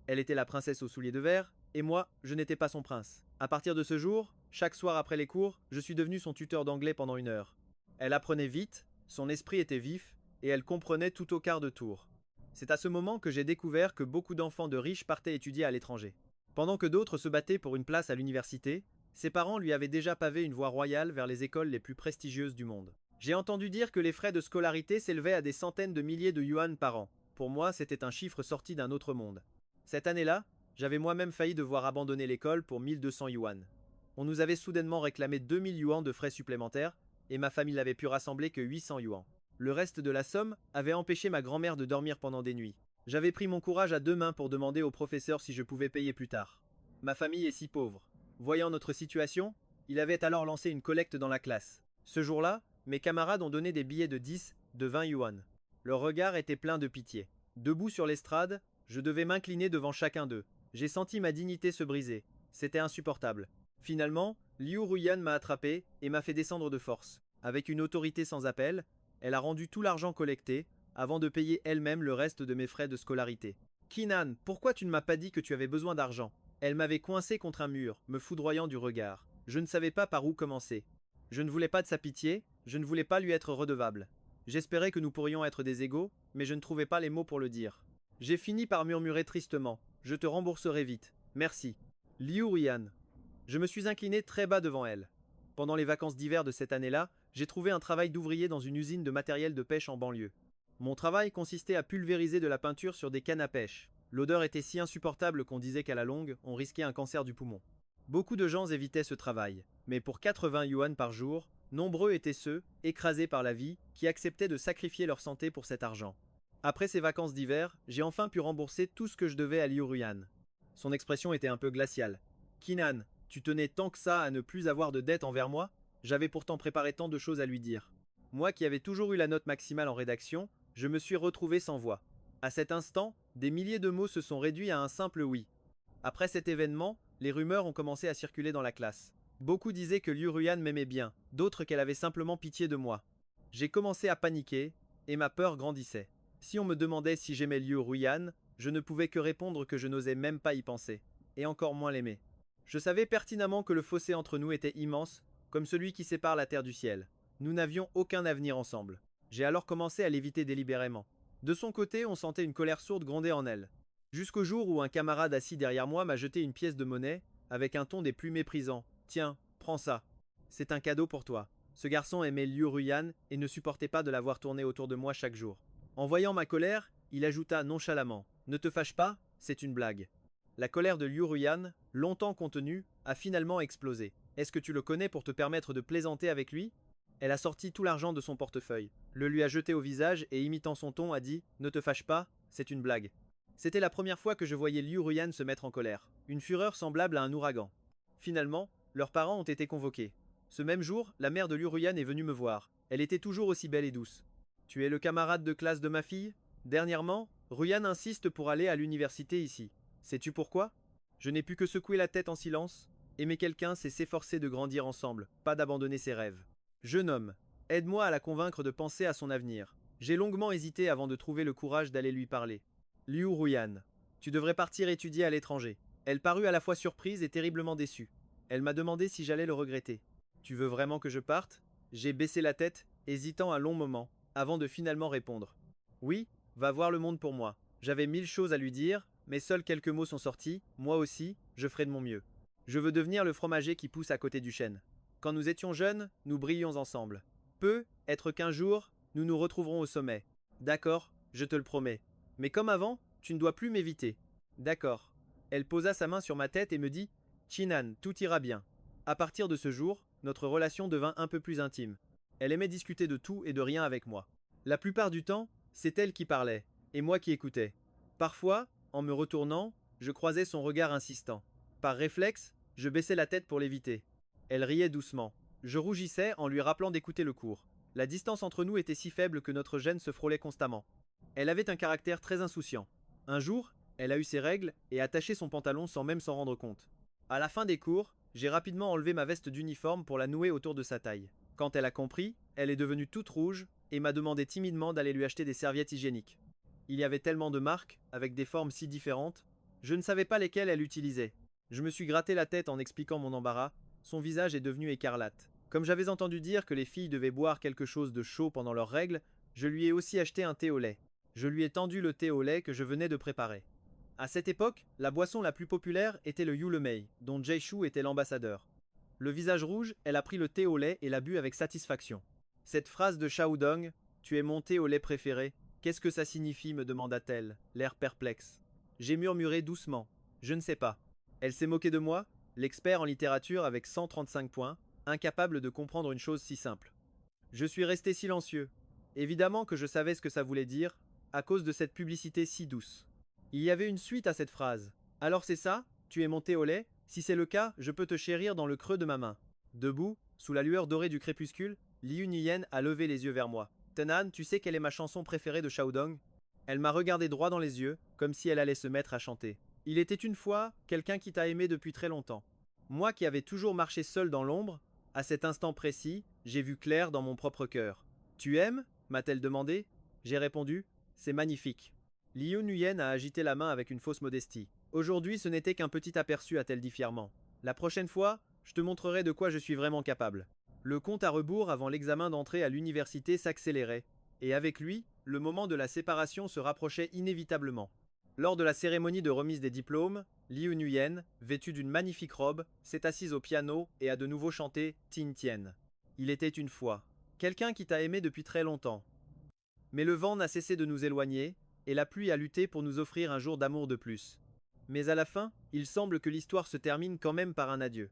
Elle était la princesse aux souliers de verre, et moi, je n'étais pas son prince. À partir de ce jour, chaque soir après les cours, je suis devenu son tuteur d'anglais pendant 1 heure. Elle apprenait vite, son esprit était vif, et elle comprenait tout au quart de tour. C'est à ce moment que j'ai découvert que beaucoup d'enfants de riches partaient étudier à l'étranger. Pendant que d'autres se battaient pour une place à l'université, ses parents lui avaient déjà pavé une voie royale vers les écoles les plus prestigieuses du monde. J'ai entendu dire que les frais de scolarité s'élevaient à des centaines de milliers de yuan par an. Pour moi, c'était un chiffre sorti d'un autre monde. Cette année-là, j'avais moi-même failli devoir abandonner l'école pour 1200 yuan. On nous avait soudainement réclamé 2000 yuan de frais supplémentaires, et ma famille n'avait pu rassembler que 800 yuan. Le reste de la somme avait empêché ma grand-mère de dormir pendant des nuits. J'avais pris mon courage à 2 mains pour demander au professeur si je pouvais payer plus tard. Ma famille est si pauvre. Voyant notre situation, il avait alors lancé une collecte dans la classe. Ce jour-là, mes camarades ont donné des billets de 10 de 20 yuan. Leur regard était plein de pitié. Debout sur l'estrade, je devais m'incliner devant chacun d'eux. J'ai senti ma dignité se briser. C'était insupportable. Finalement, Liu Ruyan m'a attrapé et m'a fait descendre de force. Avec une autorité sans appel, elle a rendu tout l'argent collecté, avant de payer elle-même le reste de mes frais de scolarité. Kinan, pourquoi tu ne m'as pas dit que tu avais besoin d'argent? Elle m'avait coincé contre un mur, me foudroyant du regard. Je ne savais pas par où commencer. Je ne voulais pas de sa pitié, je ne voulais pas lui être redevable. J'espérais que nous pourrions être des égaux, mais je ne trouvais pas les mots pour le dire. J'ai fini par murmurer tristement. Je te rembourserai vite. Merci. Liu Ruyan. Je me suis incliné très bas devant elle. Pendant les vacances d'hiver de cette année-là, j'ai trouvé un travail d'ouvrier dans une usine de matériel de pêche en banlieue. Mon travail consistait à pulvériser de la peinture sur des cannes à pêche. L'odeur était si insupportable qu'on disait qu'à la longue, on risquait un cancer du poumon. Beaucoup de gens évitaient ce travail, mais pour 80 yuan par jour, nombreux étaient ceux, écrasés par la vie, qui acceptaient de sacrifier leur santé pour cet argent. Après ces vacances d'hiver, j'ai enfin pu rembourser tout ce que je devais à Liu Ruyan. Son expression était un peu glaciale. Kinan, tu tenais tant que ça à ne plus avoir de dette envers moi? J'avais pourtant préparé tant de choses à lui dire. Moi qui avais toujours eu la note maximale en rédaction, je me suis retrouvé sans voix. À cet instant, des milliers de mots se sont réduits à un simple oui. Après cet événement, les rumeurs ont commencé à circuler dans la classe. Beaucoup disaient que Liu Ruyan m'aimait bien, d'autres qu'elle avait simplement pitié de moi. J'ai commencé à paniquer, et ma peur grandissait. Si on me demandait si j'aimais Liu Ruyan, je ne pouvais que répondre que je n'osais même pas y penser, et encore moins l'aimer. Je savais pertinemment que le fossé entre nous était immense, comme celui qui sépare la terre du ciel. Nous n'avions aucun avenir ensemble. J'ai alors commencé à l'éviter délibérément. De son côté, on sentait une colère sourde gronder en elle. Jusqu'au jour où un camarade assis derrière moi m'a jeté une pièce de monnaie, avec un ton des plus méprisants. Tiens, prends ça. C'est un cadeau pour toi. Ce garçon aimait Liu Ruyan et ne supportait pas de la voir tourner autour de moi chaque jour. En voyant ma colère, il ajouta nonchalamment. Ne te fâche pas, c'est une blague. La colère de Liu Ruyan, longtemps contenue, a finalement explosé. Est-ce que tu le connais pour te permettre de plaisanter avec lui? Elle a sorti tout l'argent de son portefeuille, le lui a jeté au visage et imitant son ton a dit « Ne te fâche pas, c'est une blague ». C'était la première fois que je voyais Liu Ruyan se mettre en colère, une fureur semblable à un ouragan. Finalement, leurs parents ont été convoqués. Ce même jour, la mère de Liu Ruyan est venue me voir. Elle était toujours aussi belle et douce. « Tu es le camarade de classe de ma fille? Dernièrement, Ruyan insiste pour aller à l'université ici. Sais-tu pourquoi? Je n'ai pu que secouer la tête en silence. Aimer quelqu'un, c'est s'efforcer de grandir ensemble, pas d'abandonner ses rêves. Jeune homme, aide-moi à la convaincre de penser à son avenir. J'ai longuement hésité avant de trouver le courage d'aller lui parler. Liu Ruyan, tu devrais partir étudier à l'étranger. Elle parut à la fois surprise et terriblement déçue. Elle m'a demandé si j'allais le regretter. Tu veux vraiment que je parte? J'ai baissé la tête, hésitant un long moment, avant de finalement répondre. Oui, va voir le monde pour moi. J'avais 1000 choses à lui dire, mais seuls quelques mots sont sortis. Moi aussi, je ferai de mon mieux. Je veux devenir le fromager qui pousse à côté du chêne. Quand nous étions jeunes, nous brillions ensemble. Peu, être qu'un jour, nous nous retrouverons au sommet. D'accord, je te le promets. Mais comme avant, tu ne dois plus m'éviter. D'accord. Elle posa sa main sur ma tête et me dit « Chinan, tout ira bien ». À partir de ce jour, notre relation devint un peu plus intime. Elle aimait discuter de tout et de rien avec moi. La plupart du temps, c'est elle qui parlait, et moi qui écoutais. Parfois, en me retournant, je croisais son regard insistant. Par réflexe, je baissais la tête pour l'éviter. Elle riait doucement. Je rougissais en lui rappelant d'écouter le cours. La distance entre nous était si faible que notre gêne se frôlait constamment. Elle avait un caractère très insouciant. Un jour, elle a eu ses règles et a taché son pantalon sans même s'en rendre compte. À la fin des cours, j'ai rapidement enlevé ma veste d'uniforme pour la nouer autour de sa taille. Quand elle a compris, elle est devenue toute rouge et m'a demandé timidement d'aller lui acheter des serviettes hygiéniques. Il y avait tellement de marques, avec des formes si différentes, je ne savais pas lesquelles elle utilisait. Je me suis gratté la tête en expliquant mon embarras. Son visage est devenu écarlate. Comme j'avais entendu dire que les filles devaient boire quelque chose de chaud pendant leurs règles, je lui ai aussi acheté un thé au lait. Je lui ai tendu le thé au lait que je venais de préparer. À cette époque, la boisson la plus populaire était le Yulemei, dont Jay Shu était l'ambassadeur. Le visage rouge, elle a pris le thé au lait et l'a bu avec satisfaction. Cette phrase de Xiaodong, « Tu es mon thé au lait préféré », qu'est-ce que ça signifie me demanda-t-elle, l'air perplexe. J'ai murmuré doucement, « Je ne sais pas ». Elle s'est moquée de moi, l'expert en littérature avec 135 points, incapable de comprendre une chose si simple. Je suis resté silencieux. Évidemment que je savais ce que ça voulait dire, à cause de cette publicité si douce. Il y avait une suite à cette phrase. Alors c'est ça? Tu es monté au lait? Si c'est le cas, je peux te chérir dans le creux de ma main. Debout, sous la lueur dorée du crépuscule, Liu Niyen a levé les yeux vers moi. Tenan, tu sais quelle est ma chanson préférée de Shaodong? Elle m'a regardé droit dans les yeux, comme si elle allait se mettre à chanter. Il était une fois quelqu'un qui t'a aimé depuis très longtemps. Moi qui avais toujours marché seul dans l'ombre, à cet instant précis, j'ai vu clair dans mon propre cœur. Tu aimes? M'a-t-elle demandé. J'ai répondu. C'est magnifique. Liu Nuyen a agité la main avec une fausse modestie. Aujourd'hui, ce n'était qu'un petit aperçu, a-t-elle dit fièrement. La prochaine fois, je te montrerai de quoi je suis vraiment capable. Le compte à rebours avant l'examen d'entrée à l'université s'accélérait, et avec lui, le moment de la séparation se rapprochait inévitablement. Lors de la cérémonie de remise des diplômes, Liu Nuyen, vêtue d'une magnifique robe, s'est assise au piano et a de nouveau chanté Tin Tien. Il était une fois quelqu'un qui t'a aimé depuis très longtemps. Mais le vent n'a cessé de nous éloigner, et la pluie a lutté pour nous offrir un jour d'amour de plus. Mais à la fin, il semble que l'histoire se termine quand même par un adieu.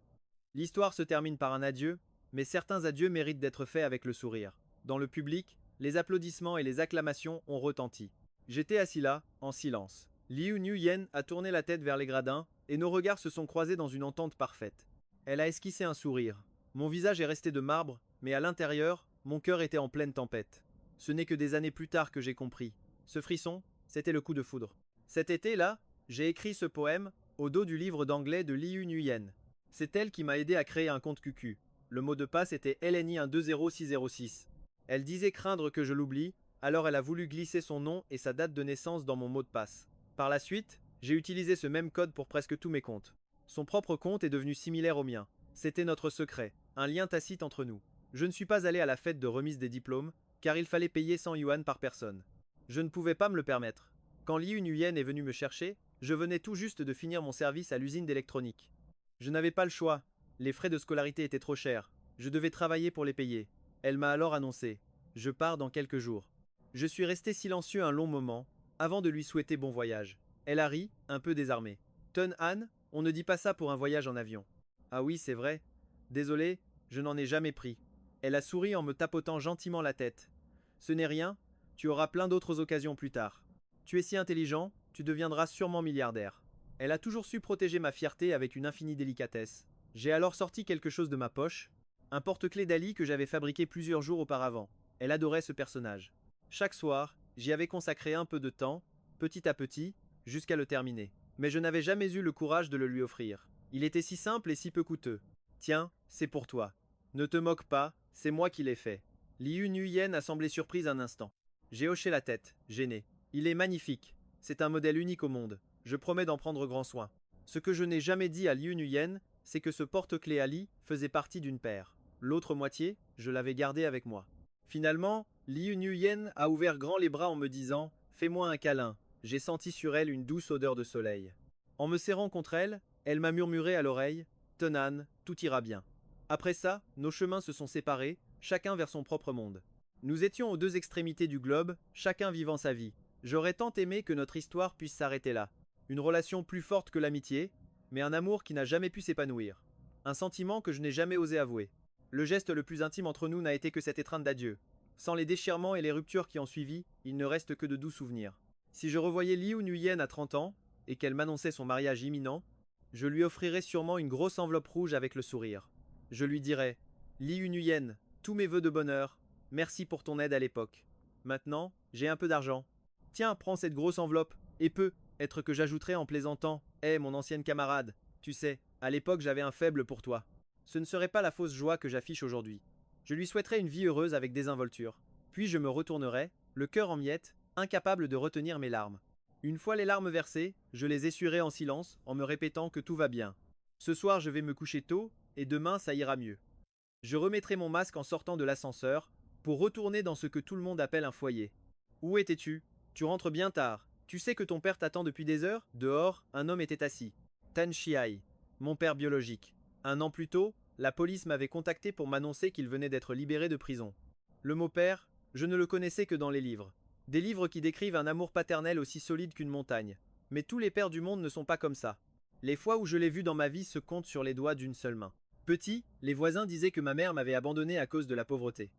L'histoire se termine par un adieu, mais certains adieux méritent d'être faits avec le sourire. Dans le public, les applaudissements et les acclamations ont retenti. J'étais assis là, en silence. Liu Nuyen a tourné la tête vers les gradins, et nos regards se sont croisés dans une entente parfaite. Elle a esquissé un sourire. Mon visage est resté de marbre, mais à l'intérieur, mon cœur était en pleine tempête. Ce n'est que des années plus tard que j'ai compris. Ce frisson, c'était le coup de foudre. Cet été-là, j'ai écrit ce poème au dos du livre d'anglais de Liu Nuyen. C'est elle qui m'a aidé à créer un compte QQ. Le mot de passe était LNI120606. Elle disait craindre que je l'oublie, alors elle a voulu glisser son nom et sa date de naissance dans mon mot de passe. Par la suite, j'ai utilisé ce même code pour presque tous mes comptes. Son propre compte est devenu similaire au mien. C'était notre secret, un lien tacite entre nous. Je ne suis pas allé à la fête de remise des diplômes, car il fallait payer 100 yuan par personne. Je ne pouvais pas me le permettre. Quand Liu Nuyen est venu me chercher, je venais tout juste de finir mon service à l'usine d'électronique. Je n'avais pas le choix. Les frais de scolarité étaient trop chers. Je devais travailler pour les payer. Elle m'a alors annoncé. Je pars dans quelques jours. Je suis resté silencieux un long moment, avant de lui souhaiter bon voyage. Elle a ri, un peu désarmée. Tun Han, on ne dit pas ça pour un voyage en avion. Ah oui, c'est vrai. Désolé, je n'en ai jamais pris. Elle a souri en me tapotant gentiment la tête. Ce n'est rien, tu auras plein d'autres occasions plus tard. Tu es si intelligent, tu deviendras sûrement milliardaire. Elle a toujours su protéger ma fierté avec une infinie délicatesse. J'ai alors sorti quelque chose de ma poche, un porte-clés d'Ali que j'avais fabriqué plusieurs jours auparavant. Elle adorait ce personnage. Chaque soir, j'y avais consacré un peu de temps, petit à petit, jusqu'à le terminer. Mais je n'avais jamais eu le courage de le lui offrir. Il était si simple et si peu coûteux. Tiens, c'est pour toi. Ne te moque pas, c'est moi qui l'ai fait. Liu Nuyen a semblé surprise un instant. J'ai hoché la tête, gêné. Il est magnifique. C'est un modèle unique au monde. Je promets d'en prendre grand soin. Ce que je n'ai jamais dit à Liu Nuyen, c'est que ce porte-clés Ali faisait partie d'une paire. L'autre moitié, je l'avais gardé avec moi. Finalement, Liu Nuyen a ouvert grand les bras en me disant « Fais-moi un câlin ». J'ai senti sur elle une douce odeur de soleil. En me serrant contre elle, elle m'a murmuré à l'oreille « Tenan, tout ira bien ». Après ça, nos chemins se sont séparés, chacun vers son propre monde. Nous étions aux deux extrémités du globe, chacun vivant sa vie. J'aurais tant aimé que notre histoire puisse s'arrêter là. Une relation plus forte que l'amitié, mais un amour qui n'a jamais pu s'épanouir. Un sentiment que je n'ai jamais osé avouer. Le geste le plus intime entre nous n'a été que cette étreinte d'adieu. Sans les déchirements et les ruptures qui ont suivi, il ne reste que de doux souvenirs. Si je revoyais Liu Nuyen à 30 ans, et qu'elle m'annonçait son mariage imminent, je lui offrirais sûrement une grosse enveloppe rouge avec le sourire. Je lui dirais « Liu Nuyen, tous mes vœux de bonheur, merci pour ton aide à l'époque. Maintenant, j'ai un peu d'argent. Tiens, prends cette grosse enveloppe, et être que j'ajouterais en plaisantant « Hé, mon ancienne camarade, tu sais, à l'époque j'avais un faible pour toi. » Ce ne serait pas la fausse joie que j'affiche aujourd'hui. Je lui souhaiterais une vie heureuse avec désinvolture. Puis je me retournerais, le cœur en miettes, incapable de retenir mes larmes. Une fois les larmes versées, je les essuierai en silence, en me répétant que tout va bien. Ce soir je vais me coucher tôt, et demain ça ira mieux. Je remettrai mon masque en sortant de l'ascenseur, pour retourner dans ce que tout le monde appelle un foyer. Où étais-tu? Tu rentres bien tard. Tu sais que ton père t'attend depuis des heures? Dehors, un homme était assis. Tan Shiai, mon père biologique. Un an plus tôt, la police m'avait contacté pour m'annoncer qu'il venait d'être libéré de prison. Le mot père, je ne le connaissais que dans les livres. Des livres qui décrivent un amour paternel aussi solide qu'une montagne. Mais tous les pères du monde ne sont pas comme ça. Les fois où je l'ai vu dans ma vie se comptent sur les doigts d'une seule main. Petit, les voisins disaient que ma mère m'avait abandonné à cause de la pauvreté.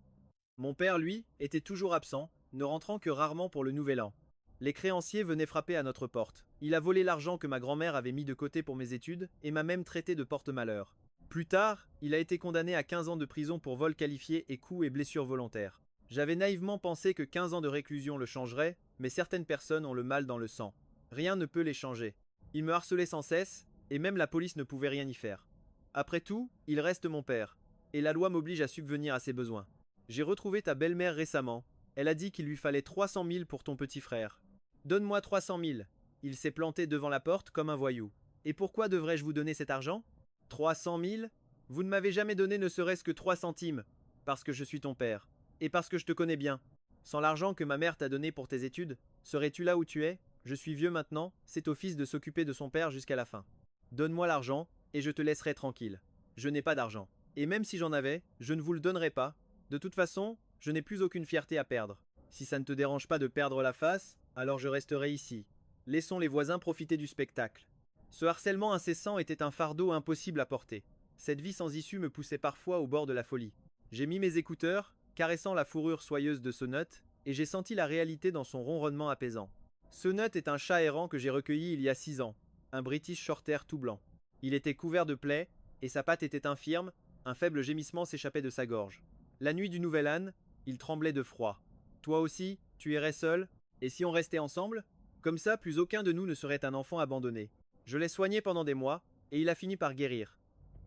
Mon père, lui, était toujours absent, ne rentrant que rarement pour le nouvel an. Les créanciers venaient frapper à notre porte. Il a volé l'argent que ma grand-mère avait mis de côté pour mes études et m'a même traité de porte-malheur. Plus tard, il a été condamné à 15 ans de prison pour vol qualifié et coups et blessures volontaires. J'avais naïvement pensé que 15 ans de réclusion le changeraient, mais certaines personnes ont le mal dans le sang. Rien ne peut les changer. Il me harcelait sans cesse, et même la police ne pouvait rien y faire. Après tout, il reste mon père, et la loi m'oblige à subvenir à ses besoins. J'ai retrouvé ta belle-mère récemment. Elle a dit qu'il lui fallait 300 000 pour ton petit frère. Donne-moi 300 000. Il s'est planté devant la porte comme un voyou. Et pourquoi devrais-je vous donner cet argent? 300 000? Vous ne m'avez jamais donné ne serait-ce que 3 centimes. Parce que je suis ton père. Et parce que je te connais bien. Sans l'argent que ma mère t'a donné pour tes études, serais-tu là où tu es? Je suis vieux maintenant, c'est au fils de s'occuper de son père jusqu'à la fin. Donne-moi l'argent, et je te laisserai tranquille. Je n'ai pas d'argent. Et même si j'en avais, je ne vous le donnerai pas. De toute façon, je n'ai plus aucune fierté à perdre. Si ça ne te dérange pas de perdre la face, alors je resterai ici. Laissons les voisins profiter du spectacle. Ce harcèlement incessant était un fardeau impossible à porter. Cette vie sans issue me poussait parfois au bord de la folie. J'ai mis mes écouteurs, caressant la fourrure soyeuse de Sonut, et j'ai senti la réalité dans son ronronnement apaisant. Sonut est un chat errant que j'ai recueilli il y a 6 ans, un British Shorthair tout blanc. Il était couvert de plaies, et sa patte était infirme, un faible gémissement s'échappait de sa gorge. La nuit du Nouvel An, il tremblait de froid. Toi aussi, tu irais seul? Et si on restait ensemble? Comme ça, plus aucun de nous ne serait un enfant abandonné. Je l'ai soigné pendant des mois, et il a fini par guérir.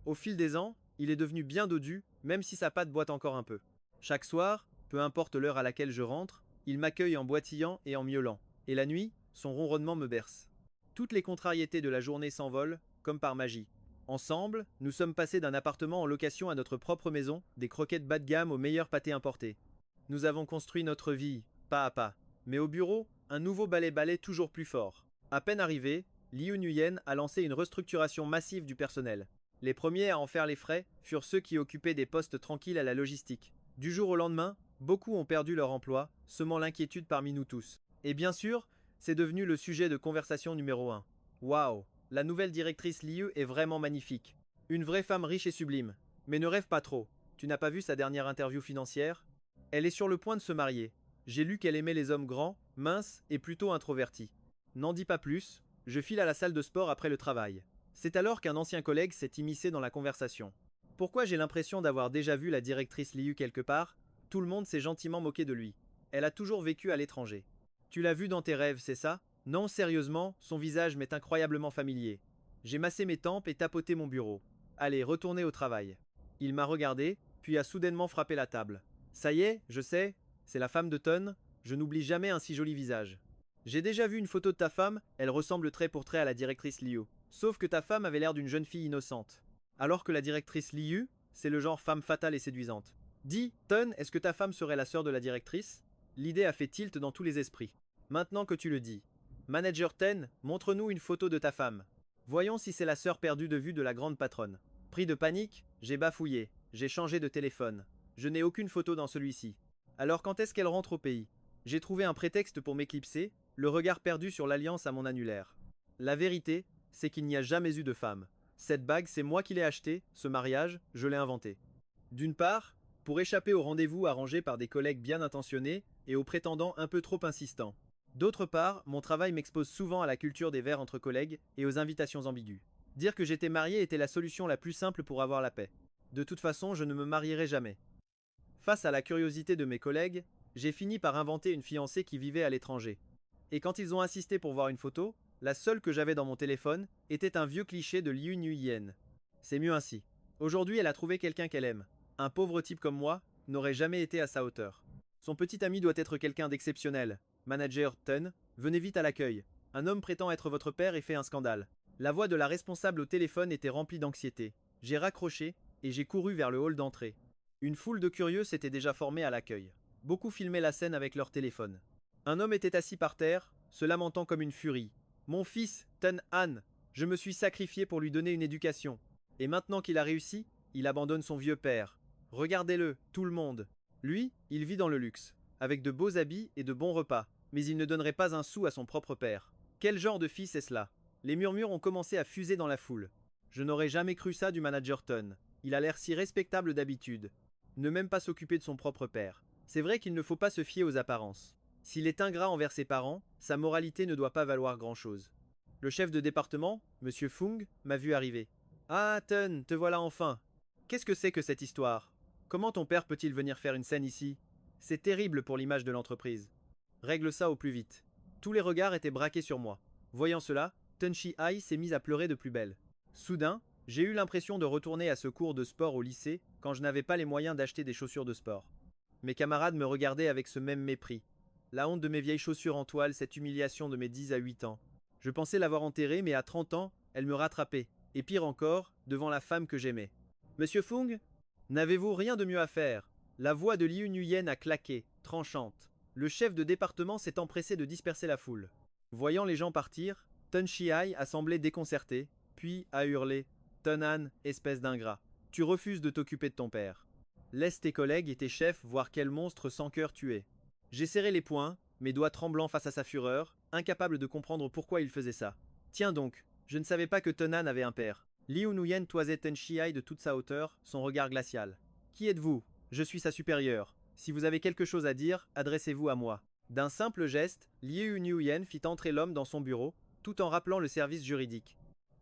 Au fil des ans, il est devenu bien dodu, même si sa patte boite encore un peu. Chaque soir, peu importe l'heure à laquelle je rentre, il m'accueille en boitillant et en miaulant. Et la nuit, son ronronnement me berce. Toutes les contrariétés de la journée s'envolent, comme par magie. Ensemble, nous sommes passés d'un appartement en location à notre propre maison, des croquettes bas de gamme au meilleur pâté importé. Nous avons construit notre vie, pas à pas. Mais au bureau, un nouveau balai toujours plus fort. À peine arrivé, Liu Nguyen a lancé une restructuration massive du personnel. Les premiers à en faire les frais furent ceux qui occupaient des postes tranquilles à la logistique. Du jour au lendemain, beaucoup ont perdu leur emploi, semant l'inquiétude parmi nous tous. Et bien sûr, c'est devenu le sujet de conversation numéro 1. Waouh, la nouvelle directrice Liu est vraiment magnifique. Une vraie femme riche et sublime. Mais ne rêve pas trop. Tu n'as pas vu sa dernière interview financière? Elle est sur le point de se marier. J'ai lu qu'elle aimait les hommes grands, minces et plutôt introvertis. N'en dis pas plus, je file à la salle de sport après le travail. C'est alors qu'un ancien collègue s'est immiscé dans la conversation. Pourquoi j'ai l'impression d'avoir déjà vu la directrice Liu quelque part? Tout le monde s'est gentiment moqué de lui. Elle a toujours vécu à l'étranger. Tu l'as vue dans tes rêves, c'est ça? Non, sérieusement, son visage m'est incroyablement familier. J'ai massé mes tempes et tapoté mon bureau. Allez, retournez au travail. Il m'a regardé, puis a soudainement frappé la table. Ça y est, je sais, c'est la femme de Ton, je n'oublie jamais un si joli visage. J'ai déjà vu une photo de ta femme, elle ressemble trait pour trait à la directrice Liu. Sauf que ta femme avait l'air d'une jeune fille innocente. Alors que la directrice Liu, c'est le genre femme fatale et séduisante. Dis, Ton, est-ce que ta femme serait la sœur de la directrice? L'idée a fait tilt dans tous les esprits. Maintenant que tu le dis. Manager Ten, montre-nous une photo de ta femme. Voyons si c'est la sœur perdue de vue de la grande patronne. Pris de panique, j'ai bafouillé, j'ai changé de téléphone. Je n'ai aucune photo dans celui-ci. Alors quand est-ce qu'elle rentre au pays? J'ai trouvé un prétexte pour m'éclipser, le regard perdu sur l'alliance à mon annulaire. La vérité, c'est qu'il n'y a jamais eu de femme. Cette bague, c'est moi qui l'ai achetée, ce mariage, je l'ai inventé. D'une part, pour échapper au rendez-vous arrangé par des collègues bien intentionnés et aux prétendants un peu trop insistants. D'autre part, mon travail m'expose souvent à la culture des verres entre collègues et aux invitations ambiguës. Dire que j'étais marié était la solution la plus simple pour avoir la paix. De toute façon, je ne me marierai jamais. Face à la curiosité de mes collègues, j'ai fini par inventer une fiancée qui vivait à l'étranger. Et quand ils ont insisté pour voir une photo, la seule que j'avais dans mon téléphone était un vieux cliché de Liu Nguyen. C'est mieux ainsi. Aujourd'hui, elle a trouvé quelqu'un qu'elle aime. Un pauvre type comme moi n'aurait jamais été à sa hauteur. Son petit ami doit être quelqu'un d'exceptionnel. Manager Ten, venez vite à l'accueil. Un homme prétend être votre père et fait un scandale. La voix de la responsable au téléphone était remplie d'anxiété. J'ai raccroché et j'ai couru vers le hall d'entrée. Une foule de curieux s'était déjà formée à l'accueil. Beaucoup filmaient la scène avec leur téléphone. Un homme était assis par terre, se lamentant comme une furie. Mon fils, Ten Han, je me suis sacrifié pour lui donner une éducation. Et maintenant qu'il a réussi, il abandonne son vieux père. Regardez-le, tout le monde. Lui, il vit dans le luxe, avec de beaux habits et de bons repas, mais il ne donnerait pas un sou à son propre père. Quel genre de fils est cela? Les murmures ont commencé à fuser dans la foule. Je n'aurais jamais cru ça du manager Ton. Il a l'air si respectable d'habitude. Ne même pas s'occuper de son propre père. C'est vrai qu'il ne faut pas se fier aux apparences. S'il est ingrat envers ses parents, sa moralité ne doit pas valoir grand-chose. Le chef de département, Monsieur Fung, m'a vu arriver. Ah, Ton, te voilà enfin. Qu'est-ce que c'est que cette histoire? Comment ton père peut-il venir faire une scène ici? C'est terrible pour l'image de l'entreprise. Règle ça au plus vite. Tous les regards étaient braqués sur moi. Voyant cela, Tenshi Ai s'est mise à pleurer de plus belle. Soudain, j'ai eu l'impression de retourner à ce cours de sport au lycée quand je n'avais pas les moyens d'acheter des chaussures de sport. Mes camarades me regardaient avec ce même mépris. La honte de mes vieilles chaussures en toile, cette humiliation de mes 10 à 8 ans. Je pensais l'avoir enterrée, mais à 30 ans, elle me rattrapait. Et pire encore, devant la femme que j'aimais. Monsieur Fung, n'avez-vous rien de mieux à faire? La voix de Liu Nuyen a claqué, tranchante. Le chef de département s'est empressé de disperser la foule. Voyant les gens partir, Tun Shiai a semblé déconcerté, puis a hurlé Tunan, espèce d'ingrat, tu refuses de t'occuper de ton père. Laisse tes collègues et tes chefs voir quel monstre sans cœur tu es. J'ai serré les poings, mes doigts tremblants face à sa fureur, incapable de comprendre pourquoi il faisait ça. Tiens donc, je ne savais pas que Tunan avait un père. Liu Nuyen toisait Tun Shiai de toute sa hauteur, son regard glacial. Qui êtes-vous? Je suis sa supérieure. Si vous avez quelque chose à dire, adressez-vous à moi. D'un simple geste, Liu Nuyen fit entrer l'homme dans son bureau, tout en rappelant le service juridique.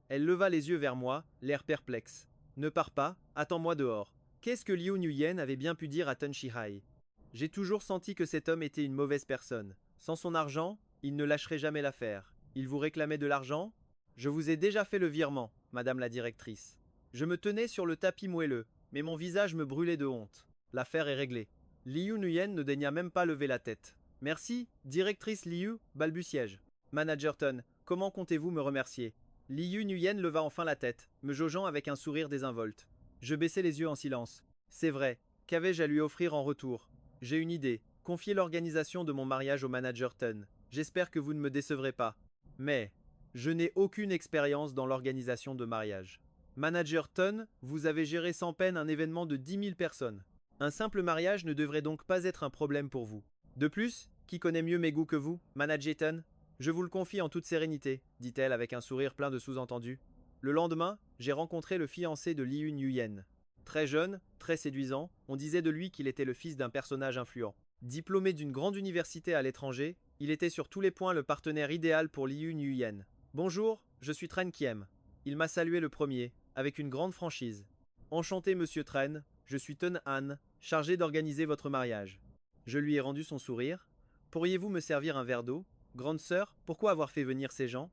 Elle leva les yeux vers moi, l'air perplexe. Ne pars pas, attends-moi dehors. Qu'est-ce que Liu Nuyen avait bien pu dire à Tun Shiai? J'ai toujours senti que cet homme était une mauvaise personne. Sans son argent, il ne lâcherait jamais l'affaire. Il vous réclamait de l'argent? Je vous ai déjà fait le virement, madame la directrice. Je me tenais sur le tapis moelleux, mais mon visage me brûlait de honte. L'affaire est réglée. Liu Nuyen ne daigna même pas lever la tête. Merci, directrice Liu, balbutiai-je. Manager Ton, comment comptez-vous me remercier? Liu Nuyen leva enfin la tête, me jaugeant avec un sourire désinvolte. Je baissai les yeux en silence. C'est vrai, qu'avais-je à lui offrir en retour? J'ai une idée, confier l'organisation de mon mariage au manager Ton. J'espère que vous ne me décevrez pas. Mais, je n'ai aucune expérience dans l'organisation de mariage. Manager Ton, vous avez géré sans peine un événement de 10 000 personnes. Un simple mariage ne devrait donc pas être un problème pour vous. De plus, qui connaît mieux mes goûts que vous, Manager Ton? Je vous le confie en toute sérénité, dit-elle avec un sourire plein de sous-entendus. Le lendemain, j'ai rencontré le fiancé de Liu Nuyen. Très jeune, très séduisant, on disait de lui qu'il était le fils d'un personnage influent. Diplômé d'une grande université à l'étranger, il était sur tous les points le partenaire idéal pour Liu Nuyen. Bonjour, je suis Tren Kiem. Il m'a salué le premier, avec une grande franchise. Enchanté, monsieur Tren, je suis Tun Han, chargé d'organiser votre mariage. Je lui ai rendu son sourire. Pourriez-vous me servir un verre d'eau? Grande sœur, pourquoi avoir fait venir ces gens?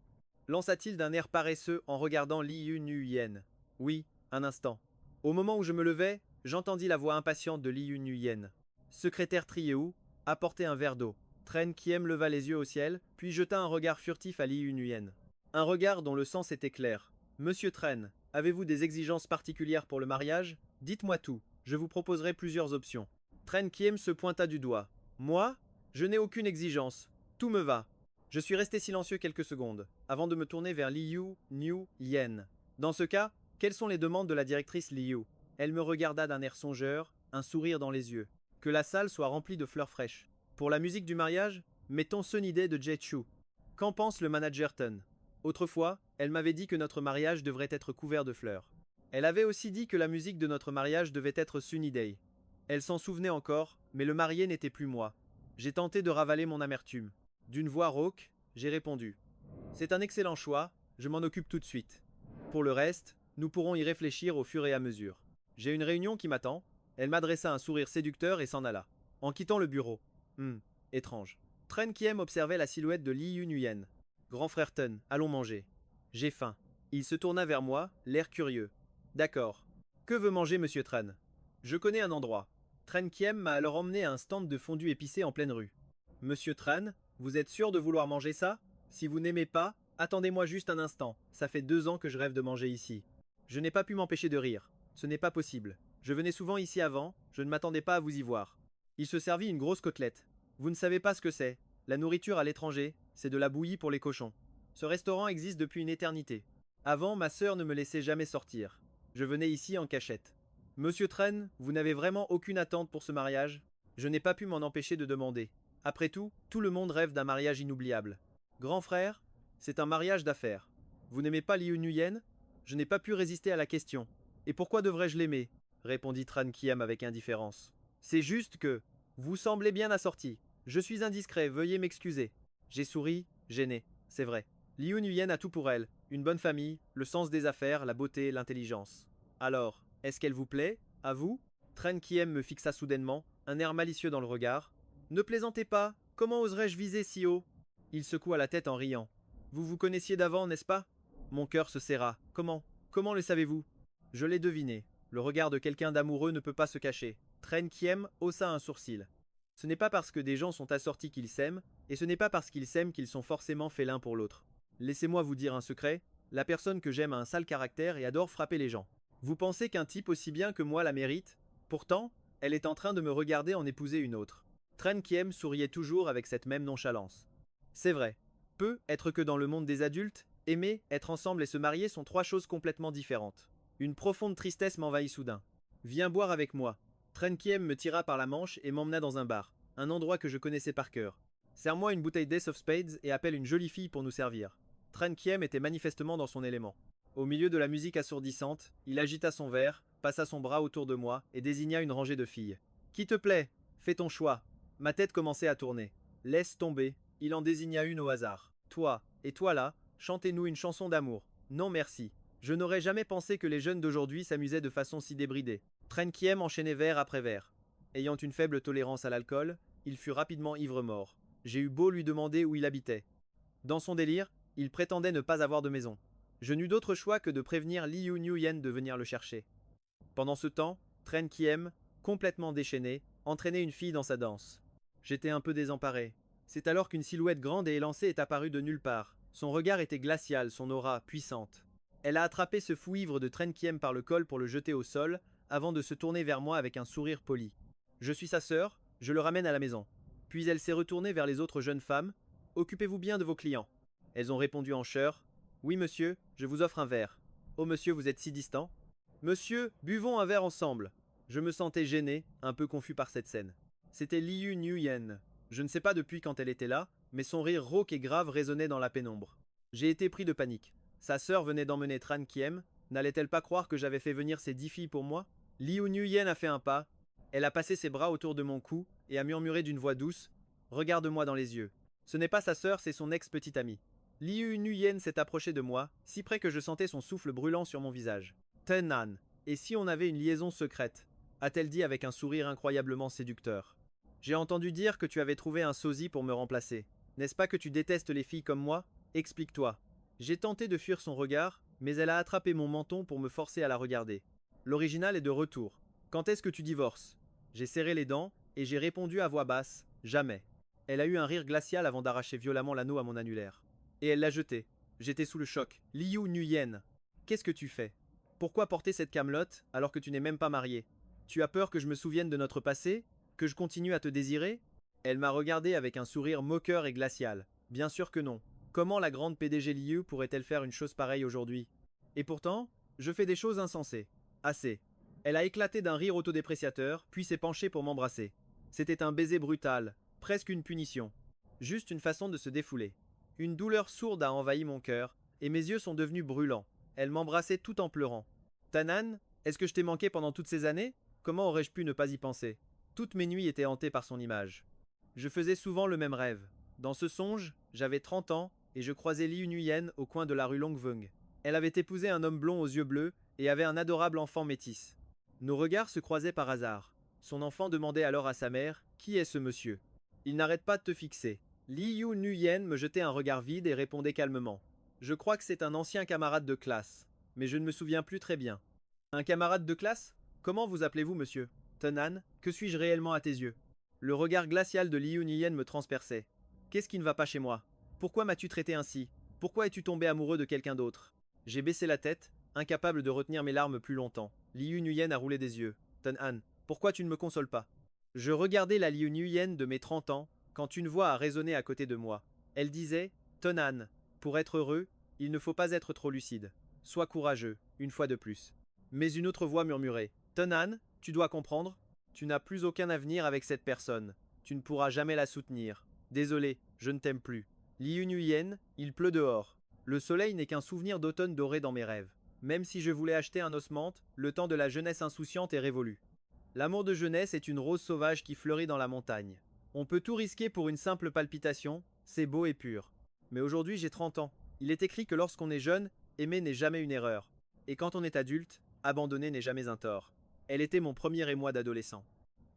Lança-t-il d'un air paresseux en regardant Liu Nuyen. Oui, un instant. Au moment où je me levais, j'entendis la voix impatiente de Liu Nuyen. Secrétaire Trieu, apportez un verre d'eau. Tren Kiem leva les yeux au ciel, puis jeta un regard furtif à Liu Nuyen. Un regard dont le sens était clair. Monsieur Tren, avez-vous des exigences particulières pour le mariage? Dites-moi tout, je vous proposerai plusieurs options. Tren Kiem se pointa du doigt. Moi? Je n'ai aucune exigence. Tout me va. Je suis resté silencieux quelques secondes, avant de me tourner vers Liu Nuyen. Dans ce cas, quelles sont les demandes de la directrice Liu? Elle me regarda d'un air songeur, un sourire dans les yeux. Que la salle soit remplie de fleurs fraîches. Pour la musique du mariage, mettons Sunny Day de Jechu. Qu'en pense le manager Ton? Autrefois, elle m'avait dit que notre mariage devrait être couvert de fleurs. Elle avait aussi dit que la musique de notre mariage devait être Sunny Day. Elle s'en souvenait encore, mais le marié n'était plus moi. J'ai tenté de ravaler mon amertume. D'une voix rauque, j'ai répondu. C'est un excellent choix, je m'en occupe tout de suite. Pour le reste, nous pourrons y réfléchir au fur et à mesure. J'ai une réunion qui m'attend. Elle m'adressa un sourire séducteur et s'en alla. En quittant le bureau. Étrange. Tren Kiem observait la silhouette de Liu Nuyen. Grand frère Ton, allons manger. J'ai faim. Il se tourna vers moi, l'air curieux. D'accord. Que veut manger monsieur Tren? Je connais un endroit. Tren Kiem m'a alors emmené à un stand de fondue épicée en pleine rue. Monsieur Tran, vous êtes sûr de vouloir manger ça? Si vous n'aimez pas, attendez-moi juste un instant. Ça fait 2 ans que je rêve de manger ici. Je n'ai pas pu m'empêcher de rire. Ce n'est pas possible. Je venais souvent ici avant, je ne m'attendais pas à vous y voir. Il se servit une grosse côtelette. Vous ne savez pas ce que c'est. La nourriture à l'étranger, c'est de la bouillie pour les cochons. Ce restaurant existe depuis une éternité. Avant, ma sœur ne me laissait jamais sortir. Je venais ici en cachette. Monsieur Tren, vous n'avez vraiment aucune attente pour ce mariage? Je n'ai pas pu m'en empêcher de demander. Après tout le monde rêve d'un mariage inoubliable. Grand frère, c'est un mariage d'affaires. Vous n'aimez pas Liu Nuyen? Je n'ai pas pu résister à la question. Et pourquoi devrais-je l'aimer? Répondit Tran Kiem avec indifférence. C'est juste que... Vous semblez bien assorti. Je suis indiscret, veuillez m'excuser. J'ai souri, gêné, c'est vrai. Liu Nuyen a tout pour elle. Une bonne famille, le sens des affaires, la beauté, l'intelligence. Alors, est-ce qu'elle vous plaît? À vous? Tran Kiem me fixa soudainement, un air malicieux dans le regard. Ne plaisantez pas, comment oserais-je viser si haut? Il secoua la tête en riant. Vous vous connaissiez d'avant, n'est-ce pas? Mon cœur se serra. Comment le savez-vous? Je l'ai deviné. Le regard de quelqu'un d'amoureux ne peut pas se cacher. Tren Kiem haussa un sourcil. Ce n'est pas parce que des gens sont assortis qu'ils s'aiment, et ce n'est pas parce qu'ils s'aiment qu'ils sont forcément faits l'un pour l'autre. Laissez-moi vous dire un secret, la personne que j'aime a un sale caractère et adore frapper les gens. Vous pensez qu'un type aussi bien que moi la mérite? Pourtant, elle est en train de me regarder en épouser une autre. Tren Kiem souriait toujours avec cette même nonchalance. C'est vrai. Peut être que dans le monde des adultes, aimer, être ensemble et se marier sont trois choses complètement différentes. Une profonde tristesse m'envahit soudain. Viens boire avec moi. Tren Kiem me tira par la manche et m'emmena dans un bar, un endroit que je connaissais par cœur. Serre-moi une bouteille d'Ace of Spades et appelle une jolie fille pour nous servir. Tren Kiem était manifestement dans son élément. Au milieu de la musique assourdissante, il agita son verre, passa son bras autour de moi et désigna une rangée de filles. Qui te plaît? Fais ton choix. Ma tête commençait à tourner. Laisse tomber. Il en désigna une au hasard. Toi, et toi là, chantez-nous une chanson d'amour. Non merci. Je n'aurais jamais pensé que les jeunes d'aujourd'hui s'amusaient de façon si débridée. Tren Kiem enchaînait verre après verre. Ayant une faible tolérance à l'alcool, il fut rapidement ivre-mort. J'ai eu beau lui demander où il habitait. Dans son délire, il prétendait ne pas avoir de maison. Je n'eus d'autre choix que de prévenir Liu Nguyen de venir le chercher. Pendant ce temps, Tren Kiem, complètement déchaîné, entraînait une fille dans sa danse. J'étais un peu désemparé. C'est alors qu'une silhouette grande et élancée est apparue de nulle part. Son regard était glacial, son aura puissante. Elle a attrapé ce fou ivre de Tren Kiem par le col pour le jeter au sol, avant de se tourner vers moi avec un sourire poli. Je suis sa sœur, je le ramène à la maison. Puis elle s'est retournée vers les autres jeunes femmes. Occupez-vous bien de vos clients. Elles ont répondu en chœur. Oui, monsieur, je vous offre un verre. Oh, monsieur, vous êtes si distant. Monsieur, buvons un verre ensemble. Je me sentais gêné, un peu confus par cette scène. C'était Liu Nguyen. Je ne sais pas depuis quand elle était là, mais son rire rauque et grave résonnait dans la pénombre. J'ai été pris de panique. Sa sœur venait d'emmener Tren Kiem. N'allait-elle pas croire que j'avais fait venir ces 10 filles pour moi? Liu Nguyen a fait un pas. Elle a passé ses bras autour de mon cou et a murmuré d'une voix douce. Regarde-moi dans les yeux. Ce n'est pas sa sœur, c'est son ex-petite amie. Liu Nguyen s'est approché de moi, si près que je sentais son souffle brûlant sur mon visage. Tenan, et si on avait une liaison secrète? A-t-elle dit avec un sourire incroyablement séducteur. J'ai entendu dire que tu avais trouvé un sosie pour me remplacer. N'est-ce pas que tu détestes les filles comme moi? Explique-toi. J'ai tenté de fuir son regard, mais elle a attrapé mon menton pour me forcer à la regarder. L'original est de retour. Quand est-ce que tu divorces? J'ai serré les dents, et j'ai répondu à voix basse. Jamais. Elle a eu un rire glacial avant d'arracher violemment l'anneau à mon annulaire. Et elle l'a jeté. J'étais sous le choc. Liu Nguyen. Qu'est-ce que tu fais? Pourquoi porter cette camelote alors que tu n'es même pas marié? Tu as peur que je me souvienne de notre passé? Que je continue à te désirer? Elle m'a regardé avec un sourire moqueur et glacial. Bien sûr que non. Comment la grande PDG Liu pourrait-elle faire une chose pareille aujourd'hui? Et pourtant, je fais des choses insensées. Assez. Elle a éclaté d'un rire autodépréciateur, puis s'est penchée pour m'embrasser. C'était un baiser brutal, presque une punition. Juste une façon de se défouler. Une douleur sourde a envahi mon cœur, et mes yeux sont devenus brûlants. Elle m'embrassait tout en pleurant. Tanan, est-ce que je t'ai manqué pendant toutes ces années? Comment aurais-je pu ne pas y penser? Toutes mes nuits étaient hantées par son image. Je faisais souvent le même rêve. Dans ce songe, j'avais 30 ans, et je croisais Liu Nguyen au coin de la rue Longveng. Elle avait épousé un homme blond aux yeux bleus, et avait un adorable enfant métis. Nos regards se croisaient par hasard. Son enfant demandait alors à sa mère « Qui est ce monsieur ?» Il n'arrête pas de te fixer. Liu Nguyen me jetait un regard vide et répondait calmement. Je crois que c'est un ancien camarade de classe, mais je ne me souviens plus très bien. Un camarade de classe? Comment vous appelez-vous, monsieur? Tenan, que suis-je réellement à tes yeux? Le regard glacial de Liu Nguyen me transperçait. Qu'est-ce qui ne va pas chez moi? Pourquoi m'as-tu traité ainsi? Pourquoi es-tu tombé amoureux de quelqu'un d'autre? J'ai baissé la tête, incapable de retenir mes larmes plus longtemps. Liu Nguyen a roulé des yeux. Tenan, pourquoi tu ne me consoles pas? Je regardais la Liu Nguyen de mes 30 ans, quand une voix a résonné à côté de moi. Elle disait « Tenan, pour être heureux, il ne faut pas être trop lucide. Sois courageux, une fois de plus. » Mais une autre voix murmurait « Tenan, tu dois comprendre, tu n'as plus aucun avenir avec cette personne. Tu ne pourras jamais la soutenir. Désolé, je ne t'aime plus. Liu Nguyen, il pleut dehors. Le soleil n'est qu'un souvenir d'automne doré dans mes rêves. Même si je voulais acheter un osmante, le temps de la jeunesse insouciante est révolu. L'amour de jeunesse est une rose sauvage qui fleurit dans la montagne. On peut tout risquer pour une simple palpitation, c'est beau et pur. Mais aujourd'hui j'ai 30 ans. Il est écrit que lorsqu'on est jeune, aimer n'est jamais une erreur. Et quand on est adulte, abandonner n'est jamais un tort. Elle était mon premier émoi d'adolescent.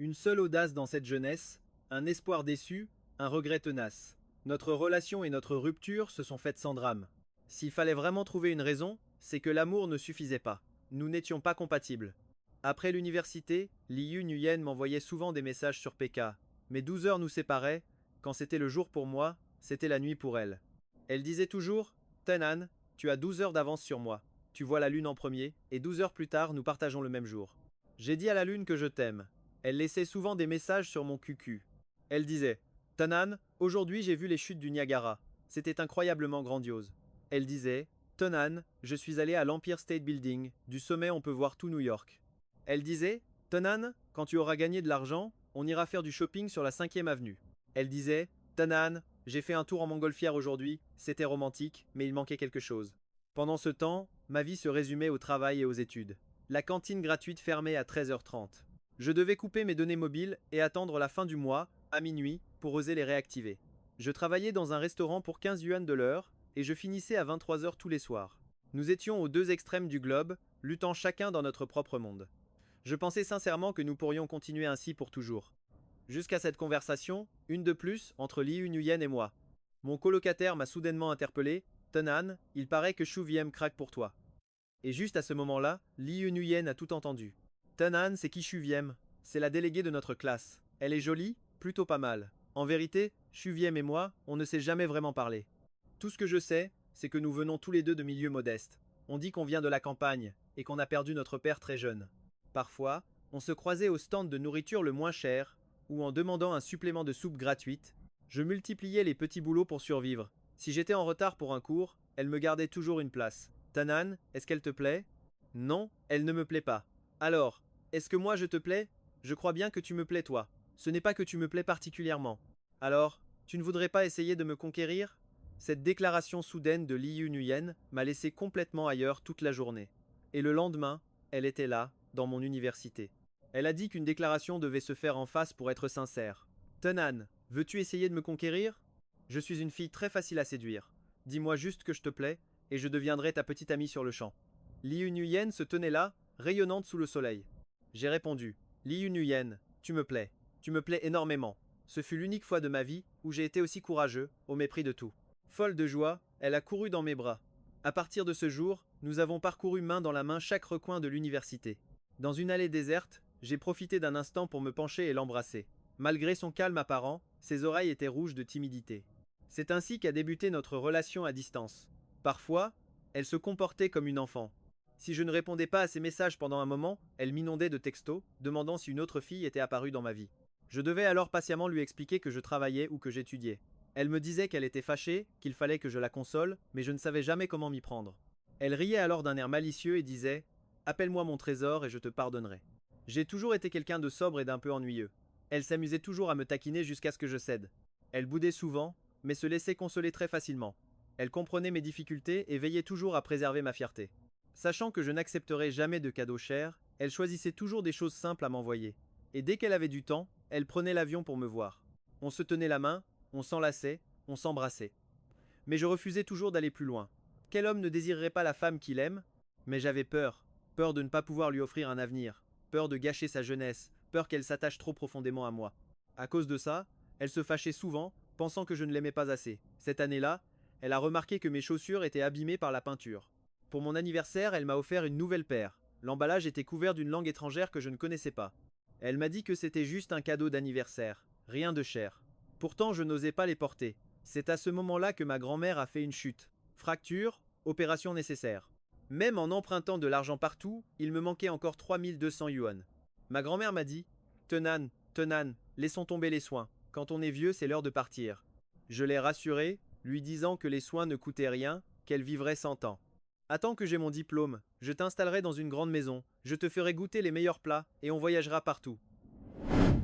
Une seule audace dans cette jeunesse, un espoir déçu, un regret tenace. Notre relation et notre rupture se sont faites sans drame. S'il fallait vraiment trouver une raison, c'est que l'amour ne suffisait pas. Nous n'étions pas compatibles. Après l'université, Liu Nguyen m'envoyait souvent des messages sur PK, mais 12 heures nous séparaient. Quand c'était le jour pour moi, c'était la nuit pour elle. Elle disait toujours: Tenan, tu as 12 heures d'avance sur moi. Tu vois la lune en premier, et 12 heures plus tard, nous partageons le même jour. J'ai dit à la lune que je t'aime. Elle laissait souvent des messages sur mon QQ. Elle disait: Tenan, aujourd'hui j'ai vu les chutes du Niagara. C'était incroyablement grandiose. Elle disait: Tenan, je suis allé à l'Empire State Building. Du sommet, on peut voir tout New York. Elle disait: Tenan, quand tu auras gagné de l'argent, on ira faire du shopping sur la 5e avenue. Elle disait: Tenan, j'ai fait un tour en montgolfière aujourd'hui, c'était romantique, mais il manquait quelque chose. Pendant ce temps, ma vie se résumait au travail et aux études. La cantine gratuite fermait à 13h30. Je devais couper mes données mobiles et attendre la fin du mois, à minuit, pour oser les réactiver. Je travaillais dans un restaurant pour 15 yuan de l'heure, et je finissais à 23h tous les soirs. Nous étions aux deux extrêmes du globe, luttant chacun dans notre propre monde. Je pensais sincèrement que nous pourrions continuer ainsi pour toujours. Jusqu'à cette conversation, une de plus, entre Liu Nguyen et moi. Mon colocataire m'a soudainement interpellé: Tenan, il paraît que Shu Wiem craque pour toi. Et juste à ce moment-là, Liu Nguyen a tout entendu. Tenan, c'est qui Shu Wiem? C'est la déléguée de notre classe. Elle est jolie? Plutôt pas mal. En vérité, Shu Wiem et moi, on ne s'est jamais vraiment parlé. Tout ce que je sais, c'est que nous venons tous les deux de milieux modestes. On dit qu'on vient de la campagne, et qu'on a perdu notre père très jeune. Parfois, on se croisait au stand de nourriture le moins cher, ou en demandant un supplément de soupe gratuite. Je multipliais les petits boulots pour survivre. Si j'étais en retard pour un cours, elle me gardait toujours une place. Tenan, est-ce qu'elle te plaît? Non, elle ne me plaît pas. Alors, est-ce que moi je te plais? Je crois bien que tu me plais toi. Ce n'est pas que tu me plais particulièrement. Alors, tu ne voudrais pas essayer de me conquérir? Cette déclaration soudaine de Liu Nguyen m'a laissé complètement ailleurs toute la journée. Et le lendemain, elle était là, dans mon université. Elle a dit qu'une déclaration devait se faire en face pour être sincère. Tenan, veux-tu essayer de me conquérir? Je suis une fille très facile à séduire. Dis-moi juste que je te plais, et je deviendrai ta petite amie sur le champ. Liu Nguyen se tenait là, rayonnante sous le soleil. J'ai répondu: Liu Nguyen, tu me plais. Tu me plais énormément. Ce fut l'unique fois de ma vie où j'ai été aussi courageux, au mépris de tout. Folle de joie, elle a couru dans mes bras. À partir de ce jour, nous avons parcouru main dans la main chaque recoin de l'université. Dans une allée déserte, j'ai profité d'un instant pour me pencher et l'embrasser. Malgré son calme apparent, ses oreilles étaient rouges de timidité. C'est ainsi qu'a débuté notre relation à distance. Parfois, elle se comportait comme une enfant. Si je ne répondais pas à ses messages pendant un moment, elle m'inondait de textos, demandant si une autre fille était apparue dans ma vie. Je devais alors patiemment lui expliquer que je travaillais ou que j'étudiais. Elle me disait qu'elle était fâchée, qu'il fallait que je la console, mais je ne savais jamais comment m'y prendre. Elle riait alors d'un air malicieux et disait: Appelle-moi mon trésor et je te pardonnerai. J'ai toujours été quelqu'un de sobre et d'un peu ennuyeux. Elle s'amusait toujours à me taquiner jusqu'à ce que je cède. Elle boudait souvent, mais se laissait consoler très facilement. Elle comprenait mes difficultés et veillait toujours à préserver ma fierté. Sachant que je n'accepterais jamais de cadeaux chers, elle choisissait toujours des choses simples à m'envoyer. Et dès qu'elle avait du temps, elle prenait l'avion pour me voir. On se tenait la main, on s'enlaçait, on s'embrassait. Mais je refusais toujours d'aller plus loin. Quel homme ne désirerait pas la femme qu'il aime? Mais j'avais peur. Peur de ne pas pouvoir lui offrir un avenir. Peur de gâcher sa jeunesse. Peur qu'elle s'attache trop profondément à moi. À cause de ça, elle se fâchait souvent, pensant que je ne l'aimais pas assez. Cette année-là, elle a remarqué que mes chaussures étaient abîmées par la peinture. Pour mon anniversaire, elle m'a offert une nouvelle paire. L'emballage était couvert d'une langue étrangère que je ne connaissais pas. Elle m'a dit que c'était juste un cadeau d'anniversaire, rien de cher. Pourtant, je n'osais pas les porter. C'est à ce moment-là que ma grand-mère a fait une chute. Fracture, opération nécessaire. Même en empruntant de l'argent partout, il me manquait encore 3200 yuan. Ma grand-mère m'a dit: Tenan, Tenan, laissons tomber les soins. Quand on est vieux, c'est l'heure de partir. Je l'ai rassurée, lui disant que les soins ne coûtaient rien, qu'elle vivrait 100 ans. Attends que j'ai mon diplôme, je t'installerai dans une grande maison, je te ferai goûter les meilleurs plats et on voyagera partout.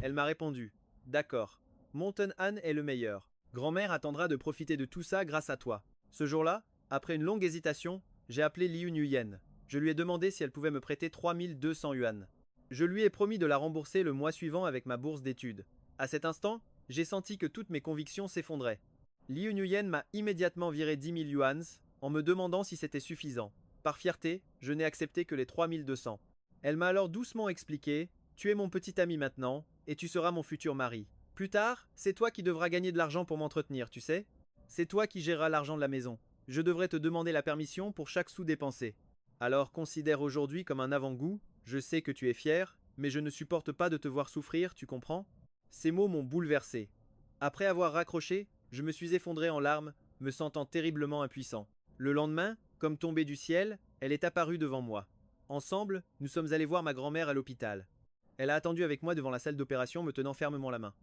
Elle m'a répondu: D'accord. Mountain Han est le meilleur. Grand-mère attendra de profiter de tout ça grâce à toi. Ce jour-là, après une longue hésitation, j'ai appelé Liu Nguyen. Je lui ai demandé si elle pouvait me prêter 3200 yuan. Je lui ai promis de la rembourser le mois suivant avec ma bourse d'études. À cet instant, j'ai senti que toutes mes convictions s'effondraient. Liu Nguyen m'a immédiatement viré 10 000 yuans en me demandant si c'était suffisant. Par fierté, je n'ai accepté que les 3200. Elle m'a alors doucement expliqué: Tu es mon petit ami maintenant, et tu seras mon futur mari. Plus tard, c'est toi qui devras gagner de l'argent pour m'entretenir, tu sais? C'est toi qui géreras l'argent de la maison. Je devrais te demander la permission pour chaque sou dépensé. Alors considère aujourd'hui comme un avant-goût, je sais que tu es fier, mais je ne supporte pas de te voir souffrir, tu comprends? Ces mots m'ont bouleversé. Après avoir raccroché, je me suis effondré en larmes, me sentant terriblement impuissant. Le lendemain, comme tombée du ciel, elle est apparue devant moi. Ensemble, nous sommes allés voir ma grand-mère à l'hôpital. Elle a attendu avec moi devant la salle d'opération, me tenant fermement la main.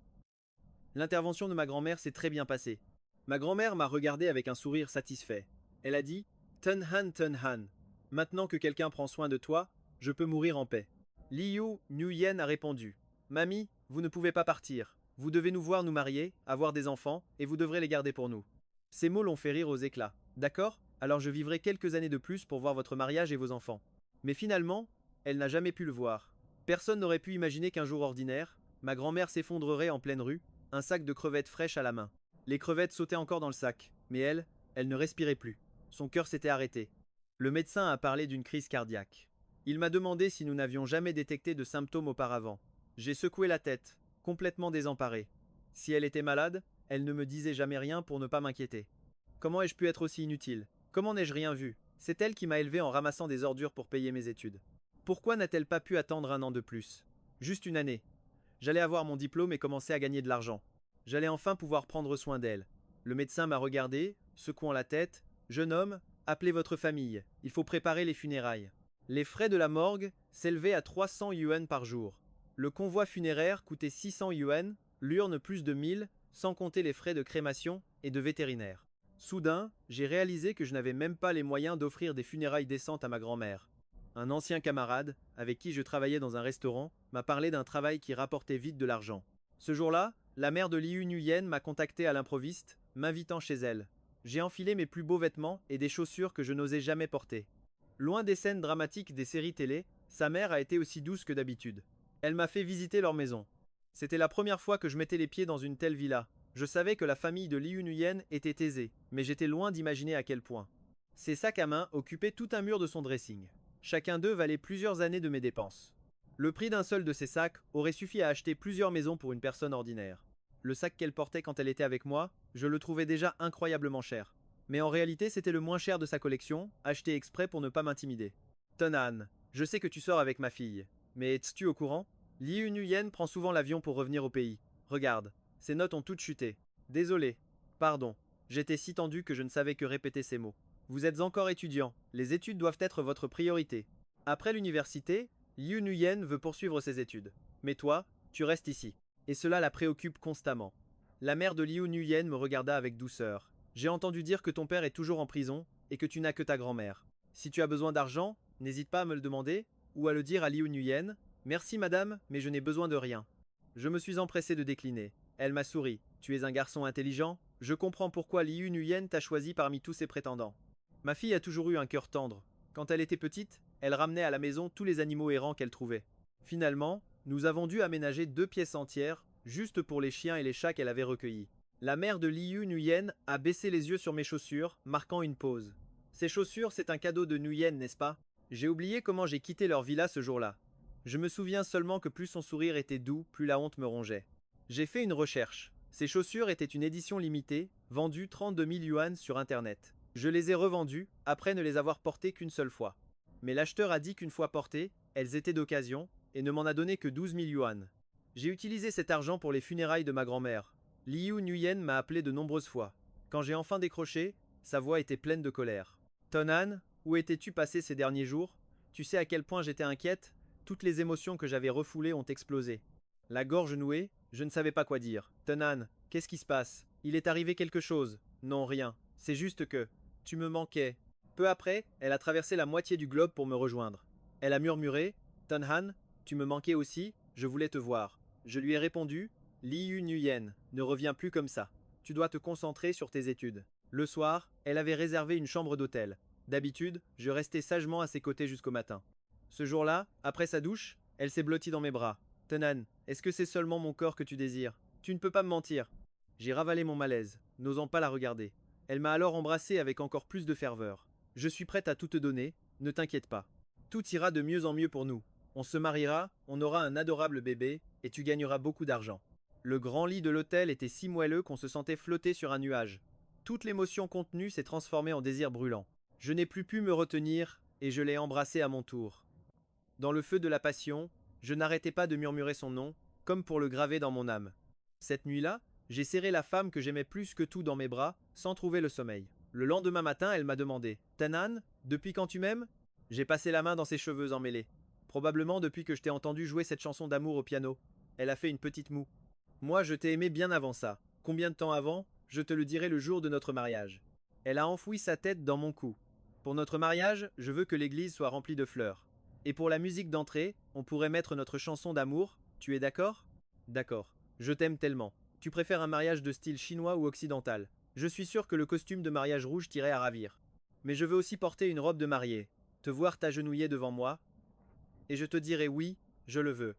L'intervention de ma grand-mère s'est très bien passée. Ma grand-mère m'a regardé avec un sourire satisfait. Elle a dit Tunhan, Tunhan. Maintenant que quelqu'un prend soin de toi, je peux mourir en paix. Liu Nguyen a répondu Mamie, vous ne pouvez pas partir. Vous devez nous voir nous marier, avoir des enfants, et vous devrez les garder pour nous. Ces mots l'ont fait rire aux éclats. D'accord? Alors je vivrai quelques années de plus pour voir votre mariage et vos enfants. Mais finalement, elle n'a jamais pu le voir. Personne n'aurait pu imaginer qu'un jour ordinaire, ma grand-mère s'effondrerait en pleine rue, un sac de crevettes fraîches à la main. Les crevettes sautaient encore dans le sac, mais elle ne respirait plus. Son cœur s'était arrêté. Le médecin a parlé d'une crise cardiaque. Il m'a demandé si nous n'avions jamais détecté de symptômes auparavant. J'ai secoué la tête, complètement désemparé. Si elle était malade, elle ne me disait jamais rien pour ne pas m'inquiéter. Comment ai-je pu être aussi inutile? Comment n'ai-je rien vu? C'est elle qui m'a élevé en ramassant des ordures pour payer mes études. Pourquoi n'a-t-elle pas pu attendre un an de plus? Juste une année. J'allais avoir mon diplôme et commencer à gagner de l'argent. J'allais enfin pouvoir prendre soin d'elle. Le médecin m'a regardé, secouant la tête. Jeune homme, appelez votre famille. Il faut préparer les funérailles. Les frais de la morgue s'élevaient à 300 yuan par jour. Le convoi funéraire coûtait 600 yuan, l'urne plus de 1000, sans compter les frais de crémation et de vétérinaire. Soudain, j'ai réalisé que je n'avais même pas les moyens d'offrir des funérailles décentes à ma grand-mère. Un ancien camarade, avec qui je travaillais dans un restaurant, m'a parlé d'un travail qui rapportait vite de l'argent. Ce jour-là, la mère de Liu Nguyen m'a contacté à l'improviste, m'invitant chez elle. J'ai enfilé mes plus beaux vêtements et des chaussures que je n'osais jamais porter. Loin des scènes dramatiques des séries télé, sa mère a été aussi douce que d'habitude. Elle m'a fait visiter leur maison. C'était la première fois que je mettais les pieds dans une telle villa. Je savais que la famille de Liu Nguyen était aisée, mais j'étais loin d'imaginer à quel point. Ses sacs à main occupaient tout un mur de son dressing. Chacun d'eux valait plusieurs années de mes dépenses. Le prix d'un seul de ces sacs aurait suffi à acheter plusieurs maisons pour une personne ordinaire. Le sac qu'elle portait quand elle était avec moi, je le trouvais déjà incroyablement cher. Mais en réalité, c'était le moins cher de sa collection, acheté exprès pour ne pas m'intimider. Tonan, je sais que tu sors avec ma fille. Mais es-tu au courant? Liu Nguyen prend souvent l'avion pour revenir au pays. Regarde, ses notes ont toutes chuté. Désolé. Pardon. J'étais si tendu que je ne savais que répéter ces mots. Vous êtes encore étudiant. Les études doivent être votre priorité. Après l'université, Liu Nguyen veut poursuivre ses études. Mais toi, tu restes ici. Et cela la préoccupe constamment. La mère de Liu Nguyen me regarda avec douceur. J'ai entendu dire que ton père est toujours en prison et que tu n'as que ta grand-mère. Si tu as besoin d'argent, n'hésite pas à me le demander ou à le dire à Liu Nguyen. Merci madame, mais je n'ai besoin de rien. Je me suis empressé de décliner. Elle m'a souri. Tu es un garçon intelligent? Je comprends pourquoi Liu Nguyen t'a choisi parmi tous ses prétendants. Ma fille a toujours eu un cœur tendre. Quand elle était petite, elle ramenait à la maison tous les animaux errants qu'elle trouvait. Finalement, nous avons dû aménager 2 pièces entières, juste pour les chiens et les chats qu'elle avait recueillis. La mère de Liu Nguyen a baissé les yeux sur mes chaussures, marquant une pause. Ces chaussures, c'est un cadeau de Nguyen, n'est-ce pas? J'ai oublié comment j'ai quitté leur villa ce jour-là. Je me souviens seulement que plus son sourire était doux, plus la honte me rongeait. J'ai fait une recherche. Ces chaussures étaient une édition limitée, vendue 32 000 yuan sur internet. Je les ai revendues, après ne les avoir portées qu'une seule fois. Mais l'acheteur a dit qu'une fois portées, elles étaient d'occasion, et ne m'en a donné que 12 000 yuan. J'ai utilisé cet argent pour les funérailles de ma grand-mère. Liu Nguyen m'a appelé de nombreuses fois. Quand j'ai enfin décroché, sa voix était pleine de colère. Tonan, où étais-tu passé ces derniers jours? Tu sais à quel point j'étais inquiète? Toutes les émotions que j'avais refoulées ont explosé. La gorge nouée, je ne savais pas quoi dire. Tonan, qu'est-ce qui se passe? Il est arrivé quelque chose? Non, rien. C'est juste que tu me manquais. Peu après, elle a traversé la moitié du globe pour me rejoindre. Elle a murmuré Tonhan, tu me manquais aussi, je voulais te voir. Je lui ai répondu Liu Nguyen, ne reviens plus comme ça. Tu dois te concentrer sur tes études. Le soir, elle avait réservé une chambre d'hôtel. D'habitude, je restais sagement à ses côtés jusqu'au matin. Ce jour-là, après sa douche, elle s'est blottie dans mes bras. Tonan, est-ce que c'est seulement mon corps que tu désires? Tu ne peux pas me mentir. J'ai ravalé mon malaise, n'osant pas la regarder. Elle m'a alors embrassé avec encore plus de ferveur. Je suis prête à tout te donner, ne t'inquiète pas. Tout ira de mieux en mieux pour nous. On se mariera, on aura un adorable bébé, et tu gagneras beaucoup d'argent. Le grand lit de l'hôtel était si moelleux qu'on se sentait flotter sur un nuage. Toute l'émotion contenue s'est transformée en désir brûlant. Je n'ai plus pu me retenir, et je l'ai embrassé à mon tour. Dans le feu de la passion, je n'arrêtais pas de murmurer son nom, comme pour le graver dans mon âme. Cette nuit-là, j'ai serré la femme que j'aimais plus que tout dans mes bras, sans trouver le sommeil. Le lendemain matin, elle m'a demandé: Tanan, depuis quand tu m'aimes? J'ai passé la main dans ses cheveux emmêlés. Probablement depuis que je t'ai entendu jouer cette chanson d'amour au piano. Elle a fait une petite moue. Moi, je t'ai aimé bien avant ça. Combien de temps avant? Je te le dirai le jour de notre mariage. Elle a enfoui sa tête dans mon cou. Pour notre mariage, je veux que l'église soit remplie de fleurs. Et pour la musique d'entrée, on pourrait mettre notre chanson d'amour. Tu es d'accord? D'accord. Je t'aime tellement. Tu préfères un mariage de style chinois ou occidental? Je suis sûr que le costume de mariage rouge t'irait à ravir. Mais je veux aussi porter une robe de mariée. Te voir t'agenouiller devant moi. Et je te dirai oui, je le veux.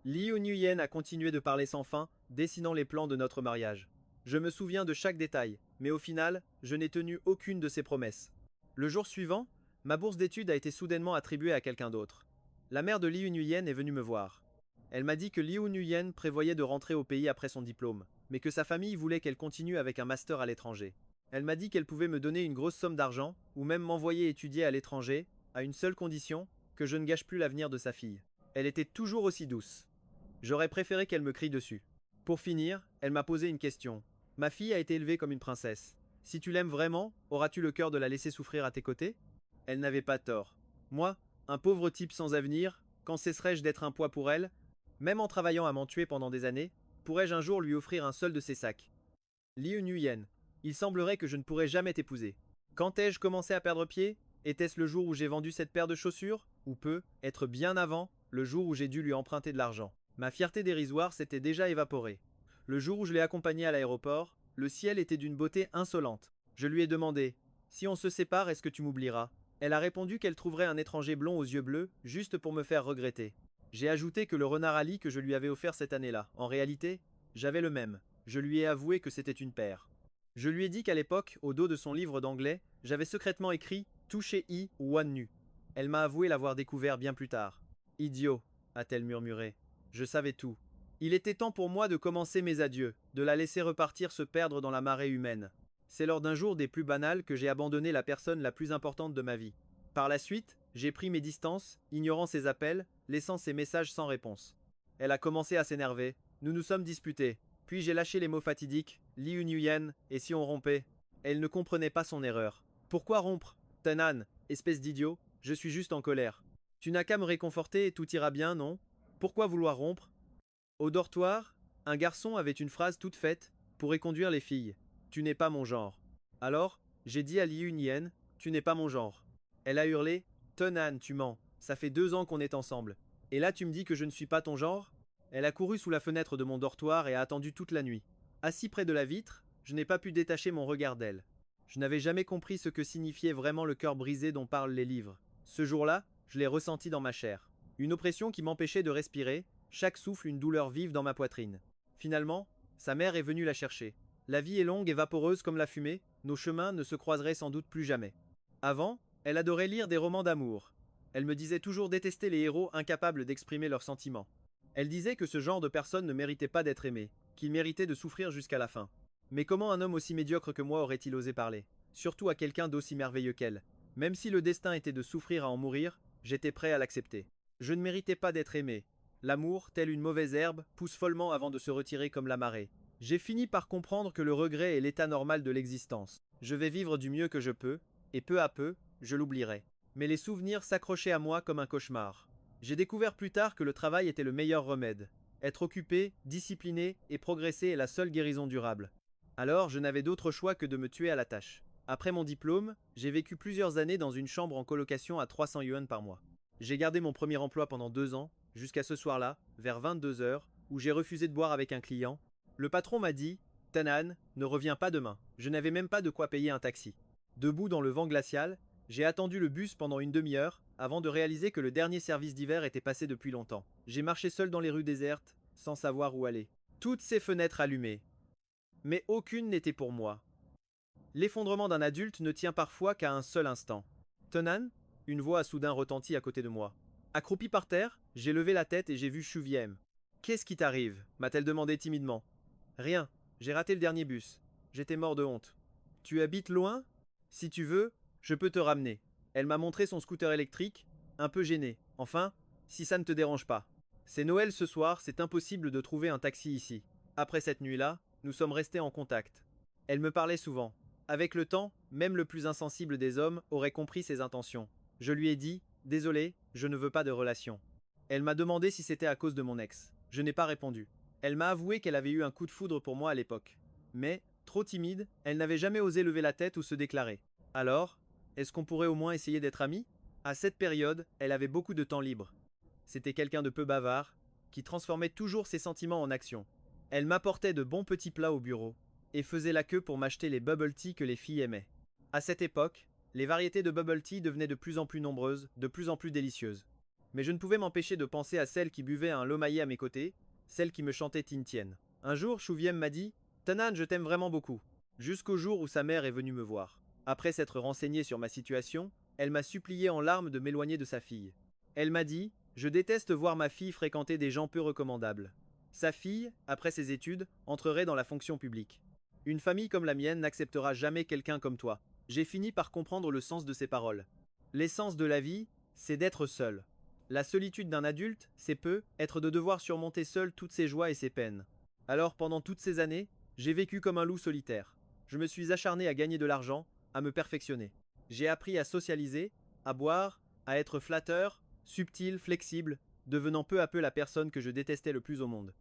Liu Nguyen a continué de parler sans fin, dessinant les plans de notre mariage. Je me souviens de chaque détail, mais au final, je n'ai tenu aucune de ses promesses. Le jour suivant, ma bourse d'études a été soudainement attribuée à quelqu'un d'autre. La mère de Liu Nguyen est venue me voir. Elle m'a dit que Liu Nguyen prévoyait de rentrer au pays après son diplôme, mais que sa famille voulait qu'elle continue avec un master à l'étranger. Elle m'a dit qu'elle pouvait me donner une grosse somme d'argent, ou même m'envoyer étudier à l'étranger, à une seule condition, que je ne gâche plus l'avenir de sa fille. Elle était toujours aussi douce. J'aurais préféré qu'elle me crie dessus. Pour finir, elle m'a posé une question. Ma fille a été élevée comme une princesse. Si tu l'aimes vraiment, auras-tu le cœur de la laisser souffrir à tes côtés? Elle n'avait pas tort. Moi, un pauvre type sans avenir, quand cesserai-je d'être un poids pour elle? Même en travaillant à m'en tuer pendant des années, pourrais-je un jour lui offrir un seul de ses sacs? Liu Nguyen, il semblerait que je ne pourrais jamais t'épouser. Quand ai-je commencé à perdre pied? Était-ce le jour où j'ai vendu cette paire de chaussures? Ou peut-être bien avant, le jour où j'ai dû lui emprunter de l'argent? Ma fierté dérisoire s'était déjà évaporée. Le jour où je l'ai accompagnée à l'aéroport, le ciel était d'une beauté insolente. Je lui ai demandé: si on se sépare, est-ce que tu m'oublieras? Elle a répondu qu'elle trouverait un étranger blond aux yeux bleus, juste pour me faire regretter. J'ai ajouté que le renard Ali que je lui avais offert cette année-là, en réalité, j'avais le même. Je lui ai avoué que c'était une paire. Je lui ai dit qu'à l'époque, au dos de son livre d'anglais, j'avais secrètement écrit Touché I ou One Nu. Elle m'a avoué l'avoir découvert bien plus tard. Idiot, a-t-elle murmuré. Je savais tout. Il était temps pour moi de commencer mes adieux, de la laisser repartir se perdre dans la marée humaine. C'est lors d'un jour des plus banals que j'ai abandonné la personne la plus importante de ma vie. Par la suite, j'ai pris mes distances, ignorant ses appels, laissant ses messages sans réponse. Elle a commencé à s'énerver. Nous nous sommes disputés. Puis j'ai lâché les mots fatidiques, Liu Nguyen, et si on rompait? Elle ne comprenait pas son erreur. Pourquoi rompre? Tanan, espèce d'idiot, je suis juste en colère. Tu n'as qu'à me réconforter et tout ira bien, non? Pourquoi vouloir rompre? Au dortoir, un garçon avait une phrase toute faite pour éconduire les filles. Tu n'es pas mon genre. Alors, j'ai dit à Liu Nguyen, tu n'es pas mon genre. Elle a hurlé, Tanan, tu mens, ça fait 2 ans qu'on est ensemble. Et là tu me dis que je ne suis pas ton genre? Elle a couru sous la fenêtre de mon dortoir et a attendu toute la nuit. Assis près de la vitre, je n'ai pas pu détacher mon regard d'elle. Je n'avais jamais compris ce que signifiait vraiment le cœur brisé dont parlent les livres. Ce jour-là, je l'ai ressenti dans ma chair. Une oppression qui m'empêchait de respirer, chaque souffle une douleur vive dans ma poitrine. Finalement, sa mère est venue la chercher. La vie est longue et vaporeuse comme la fumée, nos chemins ne se croiseraient sans doute plus jamais. Avant, elle adorait lire des romans d'amour. Elle me disait toujours détester les héros incapables d'exprimer leurs sentiments. Elle disait que ce genre de personne ne méritait pas d'être aimé, qu'il méritait de souffrir jusqu'à la fin. Mais comment un homme aussi médiocre que moi aurait-il osé parler? Surtout à quelqu'un d'aussi merveilleux qu'elle. Même si le destin était de souffrir à en mourir, j'étais prêt à l'accepter. Je ne méritais pas d'être aimé. L'amour, telle une mauvaise herbe, pousse follement avant de se retirer comme la marée. J'ai fini par comprendre que le regret est l'état normal de l'existence. Je vais vivre du mieux que je peux, et peu à peu, je l'oublierai. Mais les souvenirs s'accrochaient à moi comme un cauchemar. J'ai découvert plus tard que le travail était le meilleur remède. Être occupé, discipliné et progresser est la seule guérison durable. Alors, je n'avais d'autre choix que de me tuer à la tâche. Après mon diplôme, j'ai vécu plusieurs années dans une chambre en colocation à 300 yuan par mois. J'ai gardé mon premier emploi pendant 2 ans, jusqu'à ce soir-là, vers 22 heures, où j'ai refusé de boire avec un client. Le patron m'a dit « Tanan, ne reviens pas demain. » Je n'avais même pas de quoi payer un taxi. Debout dans le vent glacial, j'ai attendu le bus pendant une demi-heure, avant de réaliser que le dernier service d'hiver était passé depuis longtemps. J'ai marché seul dans les rues désertes, sans savoir où aller. Toutes ces fenêtres allumées. Mais aucune n'était pour moi. L'effondrement d'un adulte ne tient parfois qu'à un seul instant. Tanan, une voix a soudain retenti à côté de moi. Accroupi par terre, J'ai levé la tête et j'ai vu Chuviem. Qu'est-ce qui t'arrive m'a-t-elle demandé timidement. Rien, j'ai raté le dernier bus. J'étais mort de honte. Tu habites loin? Si tu veux, je peux te ramener. Elle m'a montré son scooter électrique, un peu gêné. Enfin, si ça ne te dérange pas. C'est Noël ce soir, c'est impossible de trouver un taxi ici. Après cette nuit-là, nous sommes restés en contact. Elle me parlait souvent. Avec le temps, même le plus insensible des hommes aurait compris ses intentions. Je lui ai dit, désolé, je ne veux pas de relation. Elle m'a demandé si c'était à cause de mon ex. Je n'ai pas répondu. Elle m'a avoué qu'elle avait eu un coup de foudre pour moi à l'époque. Mais, trop timide, elle n'avait jamais osé lever la tête ou se déclarer. Alors, est-ce qu'on pourrait au moins essayer d'être amis? À cette période, elle avait beaucoup de temps libre. C'était quelqu'un de peu bavard, qui transformait toujours ses sentiments en action. Elle m'apportait de bons petits plats au bureau, et faisait la queue pour m'acheter les bubble tea que les filles aimaient. À cette époque, les variétés de bubble tea devenaient de plus en plus nombreuses, de plus en plus délicieuses. Mais je ne pouvais m'empêcher de penser à celle qui buvait un lomaillé à mes côtés, celle qui me chantait Tintienne. Un jour, Chuviem m'a dit Tanan, je t'aime vraiment beaucoup. Jusqu'au jour où sa mère est venue me voir. Après s'être renseignée sur ma situation, elle m'a supplié en larmes de m'éloigner de sa fille. Elle m'a dit Je déteste voir ma fille fréquenter des gens peu recommandables. Sa fille, après ses études, entrerait dans la fonction publique. Une famille comme la mienne n'acceptera jamais quelqu'un comme toi. J'ai fini par comprendre le sens de ces paroles. L'essence de la vie, c'est d'être seul. La solitude d'un adulte, c'est être de devoir surmonter seul toutes ses joies et ses peines. Alors pendant toutes ces années, j'ai vécu comme un loup solitaire. Je me suis acharné à gagner de l'argent, à me perfectionner. J'ai appris à socialiser, à boire, à être flatteur, subtil, flexible, devenant peu à peu la personne que je détestais le plus au monde.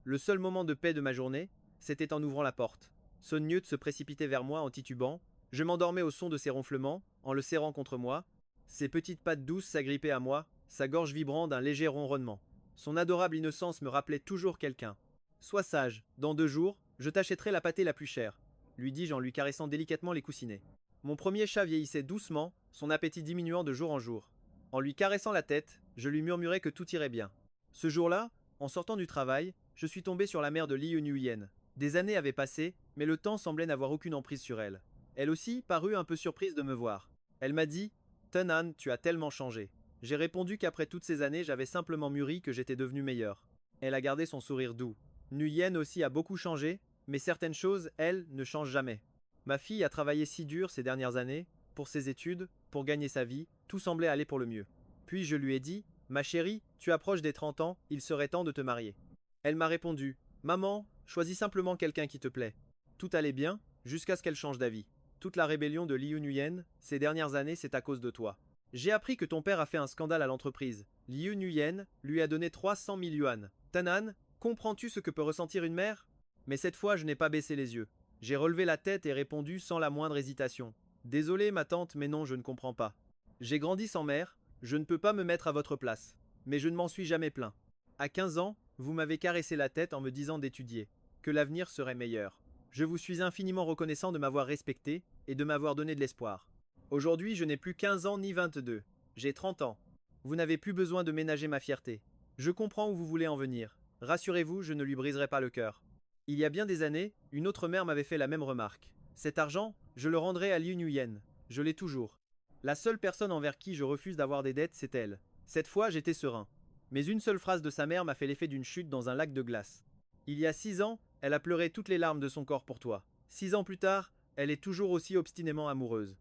Le seul moment de paix de ma journée, c'était en ouvrant la porte. Son Newt se précipitait vers moi en titubant, je m'endormais au son de ses ronflements, en le serrant contre moi, ses petites pattes douces s'agrippaient à moi, sa gorge vibrant d'un léger ronronnement. Son adorable innocence me rappelait toujours quelqu'un. Sois sage, dans 2 jours, je t'achèterai la pâtée la plus chère, lui dis-je en lui caressant délicatement les coussinets. Mon premier chat vieillissait doucement, son appétit diminuant de jour en jour. En lui caressant la tête, je lui murmurais que tout irait bien. Ce jour-là, en sortant du travail, je suis tombé sur la mère de Liu Nuyen. Des années avaient passé, mais le temps semblait n'avoir aucune emprise sur elle. Elle aussi parut un peu surprise de me voir. Elle m'a dit Tanan, tu as tellement changé. J'ai répondu qu'après toutes ces années, j'avais simplement mûri, que j'étais devenu meilleur. Elle a gardé son sourire doux. Nuyen aussi a beaucoup changé, mais certaines choses, elle, ne changent jamais. Ma fille a travaillé si dur ces dernières années, pour ses études, pour gagner sa vie, tout semblait aller pour le mieux. Puis je lui ai dit Ma chérie, tu approches des 30 ans, il serait temps de te marier. Elle m'a répondu Maman, choisis simplement quelqu'un qui te plaît. Tout allait bien, jusqu'à ce qu'elle change d'avis. Toute la rébellion de Liu Nuyen, ces dernières années, c'est à cause de toi. J'ai appris que ton père a fait un scandale à l'entreprise. Liu Nuyen lui a donné 300 000 yuan. Tanan, comprends-tu ce que peut ressentir une mère? Mais cette fois, je n'ai pas baissé les yeux. J'ai relevé la tête et répondu sans la moindre hésitation. Désolé, ma tante, mais non, je ne comprends pas. J'ai grandi sans mère, je ne peux pas me mettre à votre place. Mais je ne m'en suis jamais plaint. À 15 ans, vous m'avez caressé la tête en me disant d'étudier, que l'avenir serait meilleur. Je vous suis infiniment reconnaissant de m'avoir respecté et de m'avoir donné de l'espoir. Aujourd'hui, je n'ai plus 15 ans ni 22. J'ai 30 ans. Vous n'avez plus besoin de ménager ma fierté. Je comprends où vous voulez en venir. Rassurez-vous, je ne lui briserai pas le cœur. Il y a bien des années, une autre mère m'avait fait la même remarque. Cet argent, je le rendrai à Liu Nuyen. Je l'ai toujours. La seule personne envers qui je refuse d'avoir des dettes, c'est elle. Cette fois, j'étais serein. Mais une seule phrase de sa mère m'a fait l'effet d'une chute dans un lac de glace. Il y a 6 ans, elle a pleuré toutes les larmes de son corps pour toi. 6 ans plus tard, elle est toujours aussi obstinément amoureuse.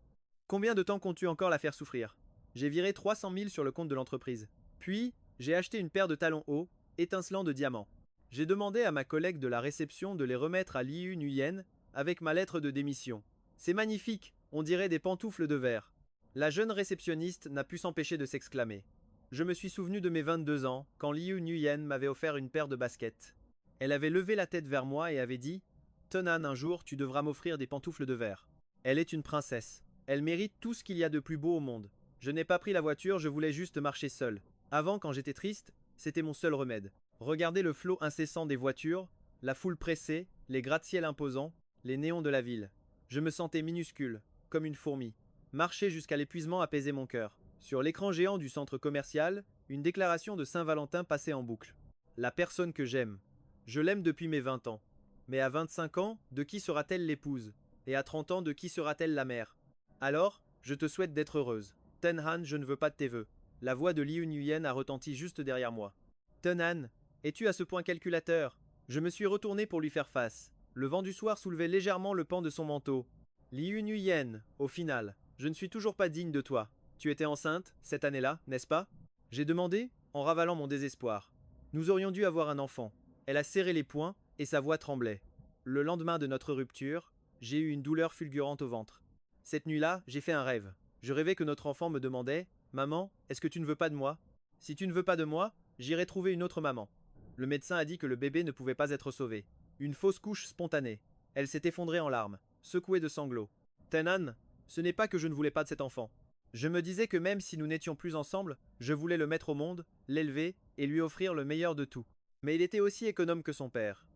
Combien de temps comptes-tu encore la faire souffrir? J'ai viré 300 000 sur le compte de l'entreprise. Puis, j'ai acheté une paire de talons hauts, étincelants de diamants. J'ai demandé à ma collègue de la réception de les remettre à Liu Nuyen avec ma lettre de démission. C'est magnifique, on dirait des pantoufles de verre. La jeune réceptionniste n'a pu s'empêcher de s'exclamer. Je me suis souvenu de mes 22 ans, quand Liu Nuyen m'avait offert une paire de baskets. Elle avait levé la tête vers moi et avait dit « Tanan, un jour, tu devras m'offrir des pantoufles de verre. » Elle est une princesse. Elle mérite tout ce qu'il y a de plus beau au monde. Je n'ai pas pris la voiture, je voulais juste marcher seul. Avant, quand j'étais triste, c'était mon seul remède. Regarder le flot incessant des voitures, la foule pressée, les gratte-ciels imposants, les néons de la ville. Je me sentais minuscule, comme une fourmi. Marcher jusqu'à l'épuisement apaisait mon cœur. Sur l'écran géant du centre commercial, une déclaration de Saint-Valentin passait en boucle. La personne que j'aime. Je l'aime depuis mes 20 ans. Mais à 25 ans, de qui sera-t-elle l'épouse? Et à 30 ans, de qui sera-t-elle la mère? Alors, je te souhaite d'être heureuse. Tenhan, je ne veux pas de tes vœux. La voix de Liu Nuyen a retenti juste derrière moi. Tenan, es-tu à ce point calculateur? Je me suis retourné pour lui faire face. Le vent du soir soulevait légèrement le pan de son manteau. Liu Nuyen, au final, je ne suis toujours pas digne de toi. Tu étais enceinte, cette année-là, n'est-ce pas? J'ai demandé, en ravalant mon désespoir. Nous aurions dû avoir un enfant. Elle a serré les poings, et sa voix tremblait. Le lendemain de notre rupture, j'ai eu une douleur fulgurante au ventre. Cette nuit-là, j'ai fait un rêve. Je rêvais que notre enfant me demandait: Maman, est-ce que tu ne veux pas de moi? Si tu ne veux pas de moi, j'irai trouver une autre maman. Le médecin a dit que le bébé ne pouvait pas être sauvé. Une fausse couche spontanée. Elle s'est effondrée en larmes, secouée de sanglots. Tenan, ce n'est pas que je ne voulais pas de cet enfant. Je me disais que même si nous n'étions plus ensemble, je voulais le mettre au monde, l'élever et lui offrir le meilleur de tout. Mais il était aussi économe que son père.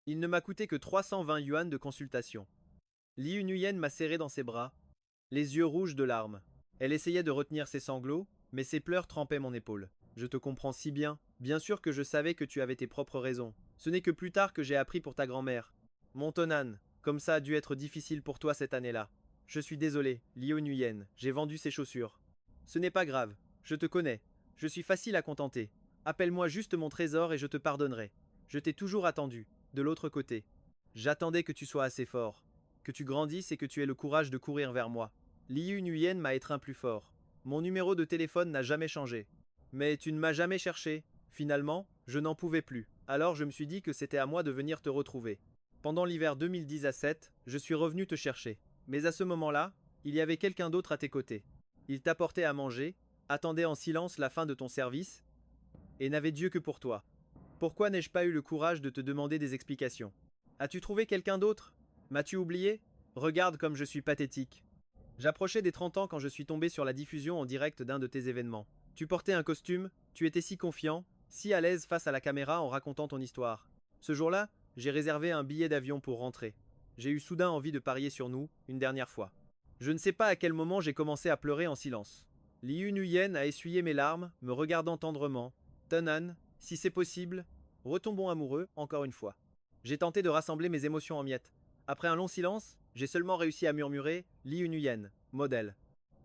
Il ne m'a coûté que 320 yuan de consultation. Liu Nuyen m'a serré dans ses bras, les yeux rouges de larmes. Elle essayait de retenir ses sanglots, mais ses pleurs trempaient mon épaule. Je te comprends si bien. Bien sûr que je savais que tu avais tes propres raisons. Ce n'est que plus tard que j'ai appris pour ta grand-mère. Mon Tonan, comme ça a dû être difficile pour toi cette année-là. Je suis désolé, Liu Nuyen, j'ai vendu ces chaussures. Ce n'est pas grave, je te connais. Je suis facile à contenter. Appelle-moi juste mon trésor et je te pardonnerai. Je t'ai toujours attendu, de l'autre côté. J'attendais que tu sois assez fort, que tu grandisses et que tu aies le courage de courir vers moi. Liu Nuyen m'a étreint plus fort. Mon numéro de téléphone n'a jamais changé. Mais tu ne m'as jamais cherché. Finalement, je n'en pouvais plus. Alors je me suis dit que c'était à moi de venir te retrouver. Pendant l'hiver 2017, je suis revenu te chercher. Mais à ce moment-là, il y avait quelqu'un d'autre à tes côtés. Il t'apportait à manger, attendait en silence la fin de ton service, et n'avait Dieu que pour toi. Pourquoi n'ai-je pas eu le courage de te demander des explications? As-tu trouvé quelqu'un d'autre? M'as-tu oublié? Regarde comme je suis pathétique. J'approchais des 30 ans quand je suis tombé sur la diffusion en direct d'un de tes événements. Tu portais un costume, tu étais si confiant, si à l'aise face à la caméra en racontant ton histoire. Ce jour-là, j'ai réservé un billet d'avion pour rentrer. J'ai eu soudain envie de parier sur nous, une dernière fois. Je ne sais pas à quel moment j'ai commencé à pleurer en silence. Liu Nuyen a essuyé mes larmes, me regardant tendrement. Tenan, si c'est possible, retombons amoureux, encore une fois. J'ai tenté de rassembler mes émotions en miettes. Après un long silence, j'ai seulement réussi à murmurer Liu Nuyen, modèle.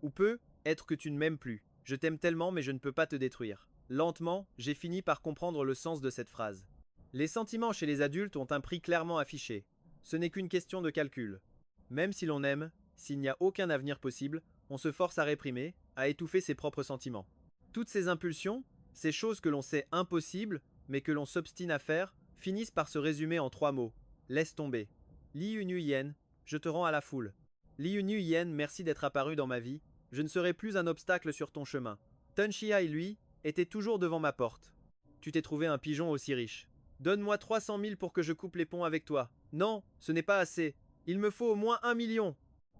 Ou peut être que tu ne m'aimes plus. Je t'aime tellement mais je ne peux pas te détruire. Lentement, j'ai fini par comprendre le sens de cette phrase. Les sentiments chez les adultes ont un prix clairement affiché. Ce n'est qu'une question de calcul. Même si l'on aime, s'il n'y a aucun avenir possible, on se force à réprimer, à étouffer ses propres sentiments. Toutes ces impulsions, ces choses que l'on sait impossibles, mais que l'on s'obstine à faire, finissent par se résumer en 3 mots. Laisse tomber. Liu Nuyen, je te rends à la foule. Liu Nuyen, merci d'être apparu dans ma vie. Je ne serai plus un obstacle sur ton chemin. Tun Chiai, lui, était toujours devant ma porte. Tu t'es trouvé un pigeon aussi riche. Donne-moi 300 000 pour que je coupe les ponts avec toi. Non, ce n'est pas assez. Il me faut au moins 1 million.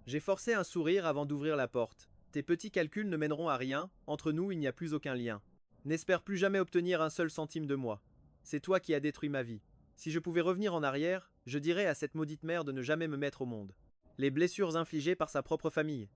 J'ai forcé un sourire avant d'ouvrir la porte. Tes petits calculs ne mèneront à rien, entre nous il n'y a plus aucun lien. N'espère plus jamais obtenir un seul centime de moi. C'est toi qui as détruit ma vie. Si je pouvais revenir en arrière, je dirais à cette maudite mère de ne jamais me mettre au monde. Les blessures infligées par sa propre famille.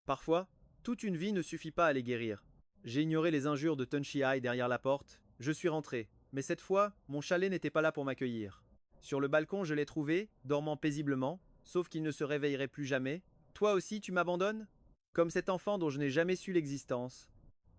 Parfois, toute une vie ne suffit pas à les guérir. J'ai ignoré les injures de Tun Chiai derrière la porte, je suis rentré, mais cette fois, mon chalet n'était pas là pour m'accueillir. Sur le balcon, je l'ai trouvé, dormant paisiblement, sauf qu'il ne se réveillerait plus jamais. Toi aussi, tu m'abandonnes? Comme cet enfant dont je n'ai jamais su l'existence.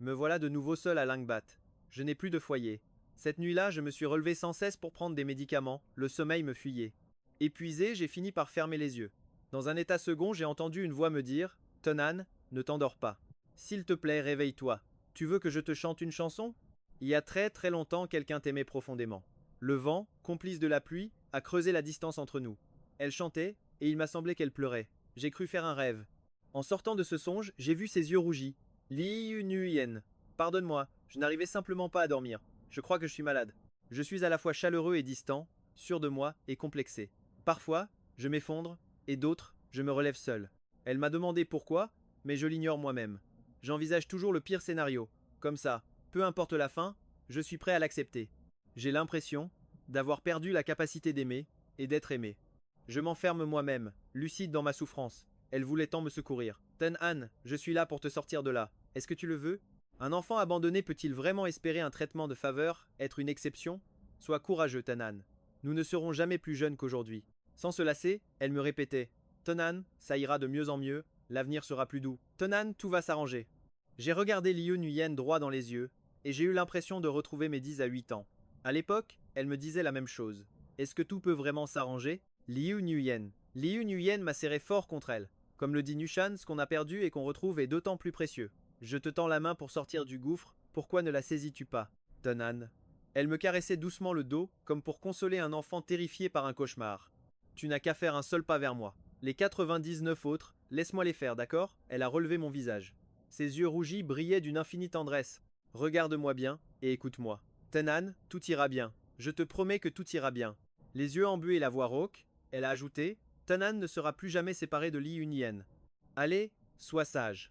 Me voilà de nouveau seul à Langbat. Je n'ai plus de foyer. Cette nuit-là, je me suis relevé sans cesse pour prendre des médicaments, le sommeil me fuyait. Épuisé, j'ai fini par fermer les yeux. Dans un état second, j'ai entendu une voix me dire « Tenan, ne t'endors pas. S'il te plaît, réveille-toi. Tu veux que je te chante une chanson ?» Il y a très très longtemps, quelqu'un t'aimait profondément. Le vent, complice de la pluie, a creusé la distance entre nous. Elle chantait, et il m'a semblé qu'elle pleurait. J'ai cru faire un rêve. En sortant de ce songe, j'ai vu ses yeux rougis. Liu Nuyen. Pardonne-moi, je n'arrivais simplement pas à dormir. Je crois que je suis malade. Je suis à la fois chaleureux et distant, sûr de moi et complexé. Parfois, je m'effondre, et d'autres, je me relève seul. Elle m'a demandé pourquoi, mais je l'ignore moi-même. J'envisage toujours le pire scénario. Comme ça, peu importe la fin, je suis prêt à l'accepter. J'ai l'impression d'avoir perdu la capacité d'aimer et d'être aimé. Je m'enferme moi-même, lucide dans ma souffrance. Elle voulait tant me secourir. Ten-Han, je suis là pour te sortir de là. Est-ce que tu le veux? Un enfant abandonné peut-il vraiment espérer un traitement de faveur, être une exception? Sois courageux, Ten-Han. Nous ne serons jamais plus jeunes qu'aujourd'hui. Sans se lasser, elle me répétait. Ten-Han, ça ira de mieux en mieux, l'avenir sera plus doux. Ten-Han, tout va s'arranger. J'ai regardé Liu Nuyen droit dans les yeux, et j'ai eu l'impression de retrouver mes 10 à 8 ans. À l'époque, elle me disait la même chose. Est-ce que tout peut vraiment s'arranger? Liu Nuyen. Liu Nuyen m'a serré fort contre elle. Comme le dit Nushan, ce qu'on a perdu et qu'on retrouve est d'autant plus précieux. Je te tends la main pour sortir du gouffre, pourquoi ne la saisis-tu pas? Tonan. Elle me caressait doucement le dos, comme pour consoler un enfant terrifié par un cauchemar. Tu n'as qu'à faire un seul pas vers moi. Les 99 autres, laisse-moi les faire, d'accord? Elle a relevé mon visage. Ses yeux rougis brillaient d'une infinie tendresse. Regarde-moi bien et écoute-moi. Tenan, tout ira bien. Je te promets que tout ira bien. Les yeux embués et la voix rauque, elle a ajouté, Tenan ne sera plus jamais séparé de Li Yunyen. Allez, sois sage.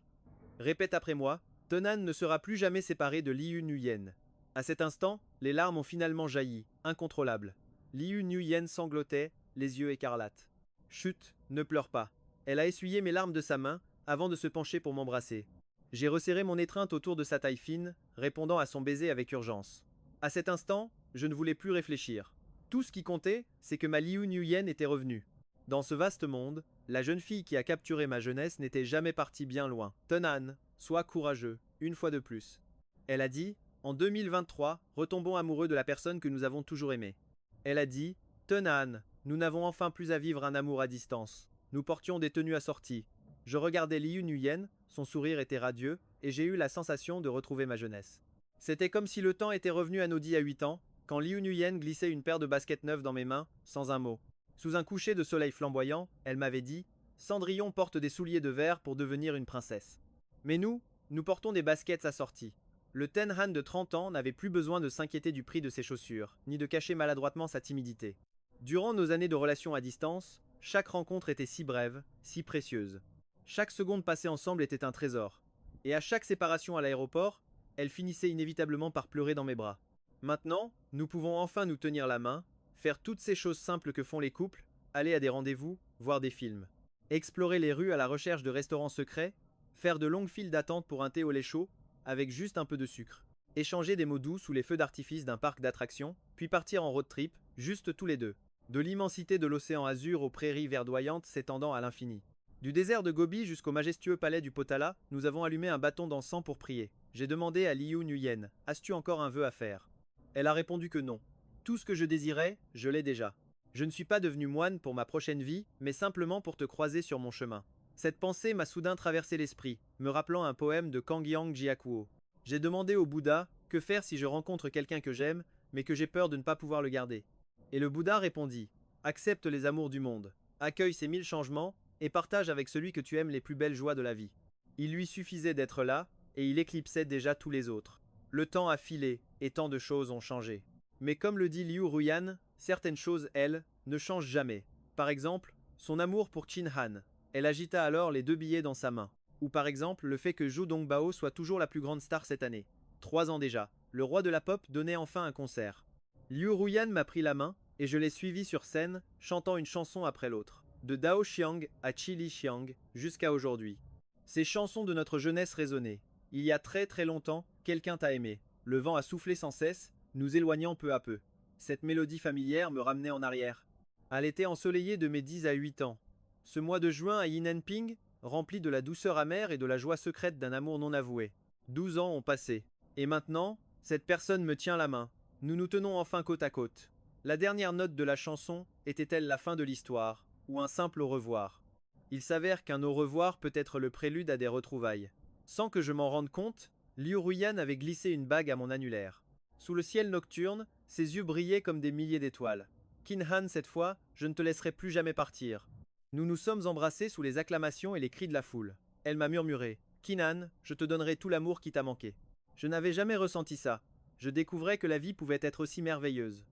Répète après moi, Tenan ne sera plus jamais séparé de Li Yunyen. À cet instant, les larmes ont finalement jailli, incontrôlables. Li Yunyen sanglotait, les yeux écarlates. Chut, ne pleure pas. Elle a essuyé mes larmes de sa main, avant de se pencher pour m'embrasser. J'ai resserré mon étreinte autour de sa taille fine, répondant à son baiser avec urgence. À cet instant, je ne voulais plus réfléchir. Tout ce qui comptait, c'est que ma Liu Nuyen était revenue. Dans ce vaste monde, la jeune fille qui a capturé ma jeunesse n'était jamais partie bien loin. Tenan, sois courageux, une fois de plus. Elle a dit, en 2023, retombons amoureux de la personne que nous avons toujours aimée. Elle a dit, Tenan, nous n'avons enfin plus à vivre un amour à distance. Nous portions des tenues assorties. Je regardais Liu Nuyen, son sourire était radieux, et j'ai eu la sensation de retrouver ma jeunesse. C'était comme si le temps était revenu à nos 10 à 8 ans, quand Liu Nuyen glissait une paire de baskets neuves dans mes mains, sans un mot. Sous un coucher de soleil flamboyant, elle m'avait dit « Cendrillon porte des souliers de verre pour devenir une princesse. » Mais nous portons des baskets assorties. Le Tenhan de 30 ans n'avait plus besoin de s'inquiéter du prix de ses chaussures, ni de cacher maladroitement sa timidité. Durant nos années de relations à distance, chaque rencontre était si brève, si précieuse. Chaque seconde passée ensemble était un trésor. Et à chaque séparation à l'aéroport, elle finissait inévitablement par pleurer dans mes bras. Maintenant, nous pouvons enfin nous tenir la main, faire toutes ces choses simples que font les couples, aller à des rendez-vous, voir des films. Explorer les rues à la recherche de restaurants secrets, faire de longues files d'attente pour un thé au lait chaud, avec juste un peu de sucre. Échanger des mots doux sous les feux d'artifice d'un parc d'attractions, puis partir en road trip, juste tous les deux. De l'immensité de l'océan Azur aux prairies verdoyantes s'étendant à l'infini. Du désert de Gobi jusqu'au majestueux palais du Potala, nous avons allumé un bâton d'encens pour prier. J'ai demandé à Liu Nuyen, as-tu encore un vœu à faire? Elle a répondu que non. Tout ce que je désirais, je l'ai déjà. Je ne suis pas devenu moine pour ma prochaine vie, mais simplement pour te croiser sur mon chemin. Cette pensée m'a soudain traversé l'esprit, me rappelant un poème de Kangyang Jiakuo. J'ai demandé au Bouddha, que faire si je rencontre quelqu'un que j'aime, mais que j'ai peur de ne pas pouvoir le garder? Et le Bouddha répondit, accepte les amours du monde, accueille ces 1000 changements, et partage avec celui que tu aimes les plus belles joies de la vie. Il lui suffisait d'être là, et il éclipsait déjà tous les autres. Le temps a filé, et tant de choses ont changé. Mais comme le dit Liu Ruyan, certaines choses, elles, ne changent jamais. Par exemple, son amour pour Qin Han. Elle agita alors les 2 billets dans sa main. Ou par exemple, le fait que Zhou Dongbao soit toujours la plus grande star cette année. 3 ans déjà, le roi de la pop donnait enfin un concert. Liu Ruyan m'a pris la main, et je l'ai suivi sur scène, chantant une chanson après l'autre. De Dao Xiang à Qi Li Xiang, jusqu'à aujourd'hui. Ces chansons de notre jeunesse résonnaient. Il y a très très longtemps, quelqu'un t'a aimé. Le vent a soufflé sans cesse, nous éloignant peu à peu. Cette mélodie familière me ramenait en arrière. À l'été ensoleillé de mes 10 à 8 ans. Ce mois de juin à Yinenping, rempli de la douceur amère et de la joie secrète d'un amour non avoué. 12 ans ont passé. Et maintenant, cette personne me tient la main. Nous nous tenons enfin côte à côte. La dernière note de la chanson était-elle la fin de l'histoire, ou un simple au revoir? Il s'avère qu'un au revoir peut être le prélude à des retrouvailles. Sans que je m'en rende compte, Liu Ruyan avait glissé une bague à mon annulaire. Sous le ciel nocturne, ses yeux brillaient comme des milliers d'étoiles. Qin Han, cette fois, je ne te laisserai plus jamais partir. Nous nous sommes embrassés sous les acclamations et les cris de la foule. Elle m'a murmuré, Qin Han, je te donnerai tout l'amour qui t'a manqué. Je n'avais jamais ressenti ça. Je découvrais que la vie pouvait être aussi merveilleuse.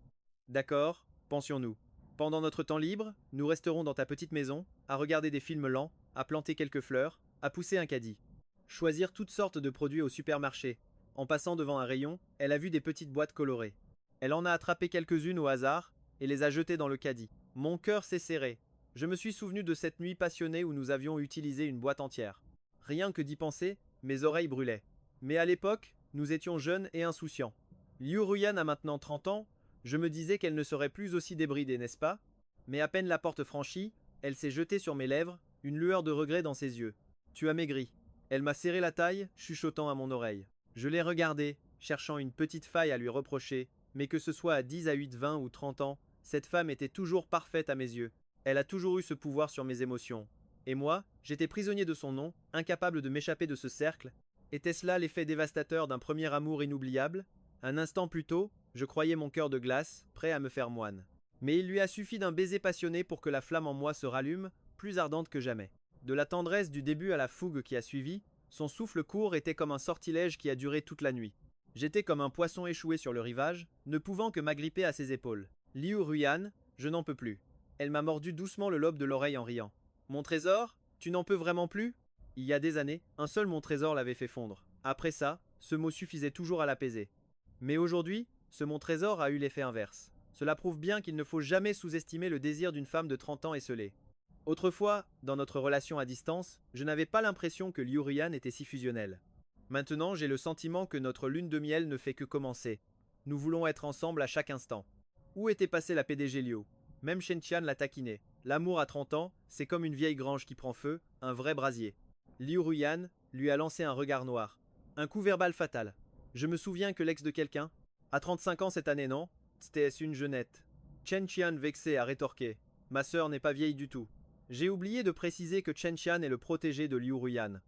D'accord, pensions-nous. Pendant notre temps libre, nous resterons dans ta petite maison, à regarder des films lents, à planter quelques fleurs, à pousser un caddie. Choisir toutes sortes de produits au supermarché. En passant devant un rayon, elle a vu des petites boîtes colorées. Elle en a attrapé quelques-unes au hasard et les a jetées dans le caddie. Mon cœur s'est serré. Je me suis souvenu de cette nuit passionnée où nous avions utilisé une boîte entière. Rien que d'y penser, mes oreilles brûlaient. Mais à l'époque, nous étions jeunes et insouciants. Liu Ruyan a maintenant 30 ans, je me disais qu'elle ne serait plus aussi débridée, n'est-ce pas? Mais à peine la porte franchie, elle s'est jetée sur mes lèvres, une lueur de regret dans ses yeux. Tu as maigri. Elle m'a serré la taille, chuchotant à mon oreille. Je l'ai regardée, cherchant une petite faille à lui reprocher, mais que ce soit à 10, à 8, 20 ou 30 ans, cette femme était toujours parfaite à mes yeux. Elle a toujours eu ce pouvoir sur mes émotions. Et moi, j'étais prisonnier de son nom, incapable de m'échapper de ce cercle. Était-ce là l'effet dévastateur d'un premier amour inoubliable? Un instant plus tôt, je croyais mon cœur de glace, prêt à me faire moine. Mais il lui a suffi d'un baiser passionné pour que la flamme en moi se rallume, plus ardente que jamais. De la tendresse du début à la fougue qui a suivi, son souffle court était comme un sortilège qui a duré toute la nuit. J'étais comme un poisson échoué sur le rivage, ne pouvant que m'agripper à ses épaules. Liu Ruyan, je n'en peux plus. Elle m'a mordu doucement le lobe de l'oreille en riant. Mon trésor? Tu n'en peux vraiment plus? Il y a des années, un seul mon trésor l'avait fait fondre. Après ça, ce mot suffisait toujours à l'apaiser. Mais aujourd'hui, ce mon trésor a eu l'effet inverse. Cela prouve bien qu'il ne faut jamais sous-estimer le désir d'une femme de 30 ans esselée. Autrefois, dans notre relation à distance, je n'avais pas l'impression que Liu Ruyan était si fusionnel. Maintenant, j'ai le sentiment que notre lune de miel ne fait que commencer. Nous voulons être ensemble à chaque instant. Où était passée la PDG Liu? Même Shen Qian l'a taquiné. L'amour à 30 ans, c'est comme une vieille grange qui prend feu, un vrai brasier. Liu Ruyan lui a lancé un regard noir. Un coup verbal fatal. Je me souviens que l'ex de quelqu'un, à 35 ans cette année, non? C'était une jeunette. Chen Qian vexé a rétorqué. Ma sœur n'est pas vieille du tout. J'ai oublié de préciser que Chen Qian est le protégé de Liu Ruyan.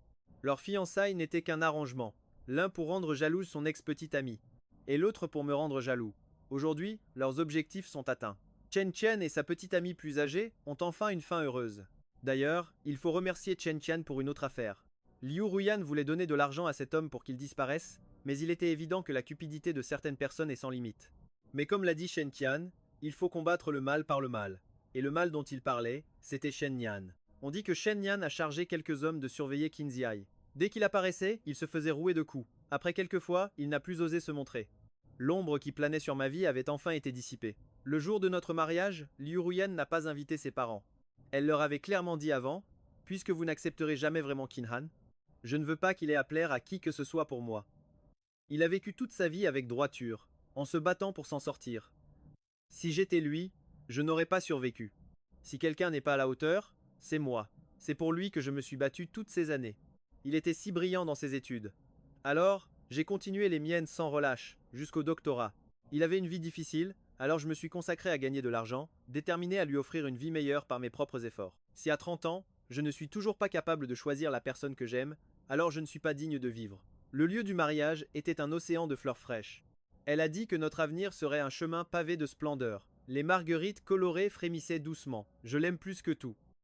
Leur fiançailles n'était qu'un arrangement, l'un pour rendre jalouse son ex-petite amie, et l'autre pour me rendre jaloux. Aujourd'hui, leurs objectifs sont atteints. Chen Qian et sa petite amie plus âgée ont enfin une fin heureuse. D'ailleurs, il faut remercier Chen Qian pour une autre affaire. Liu Ruyan voulait donner de l'argent à cet homme pour qu'il disparaisse, mais il était évident que la cupidité de certaines personnes est sans limite. Mais comme l'a dit Shen Qian, il faut combattre le mal par le mal. Et le mal dont il parlait, c'était Shen Nian. On dit que Shen Nian a chargé quelques hommes de surveiller Qinziai. Dès qu'il apparaissait, il se faisait rouer de coups. Après quelques fois, il n'a plus osé se montrer. L'ombre qui planait sur ma vie avait enfin été dissipée. Le jour de notre mariage, Liu Ruyan n'a pas invité ses parents. Elle leur avait clairement dit avant, puisque vous n'accepterez jamais vraiment Qinhan, je ne veux pas qu'il ait à plaire à qui que ce soit pour moi. Il a vécu toute sa vie avec droiture, en se battant pour s'en sortir. Si j'étais lui, je n'aurais pas survécu. Si quelqu'un n'est pas à la hauteur, c'est moi. C'est pour lui que je me suis battu toutes ces années. Il était si brillant dans ses études. Alors, j'ai continué les miennes sans relâche, jusqu'au doctorat. Il avait une vie difficile, alors je me suis consacré à gagner de l'argent, déterminé à lui offrir une vie meilleure par mes propres efforts. Si à 30 ans, je ne suis toujours pas capable de choisir la personne que j'aime, alors je ne suis pas digne de vivre. Le lieu du mariage était un océan de fleurs fraîches. Elle a dit que notre avenir serait un chemin pavé de splendeur. Les marguerites colorées frémissaient doucement. Je l'aime plus que tout.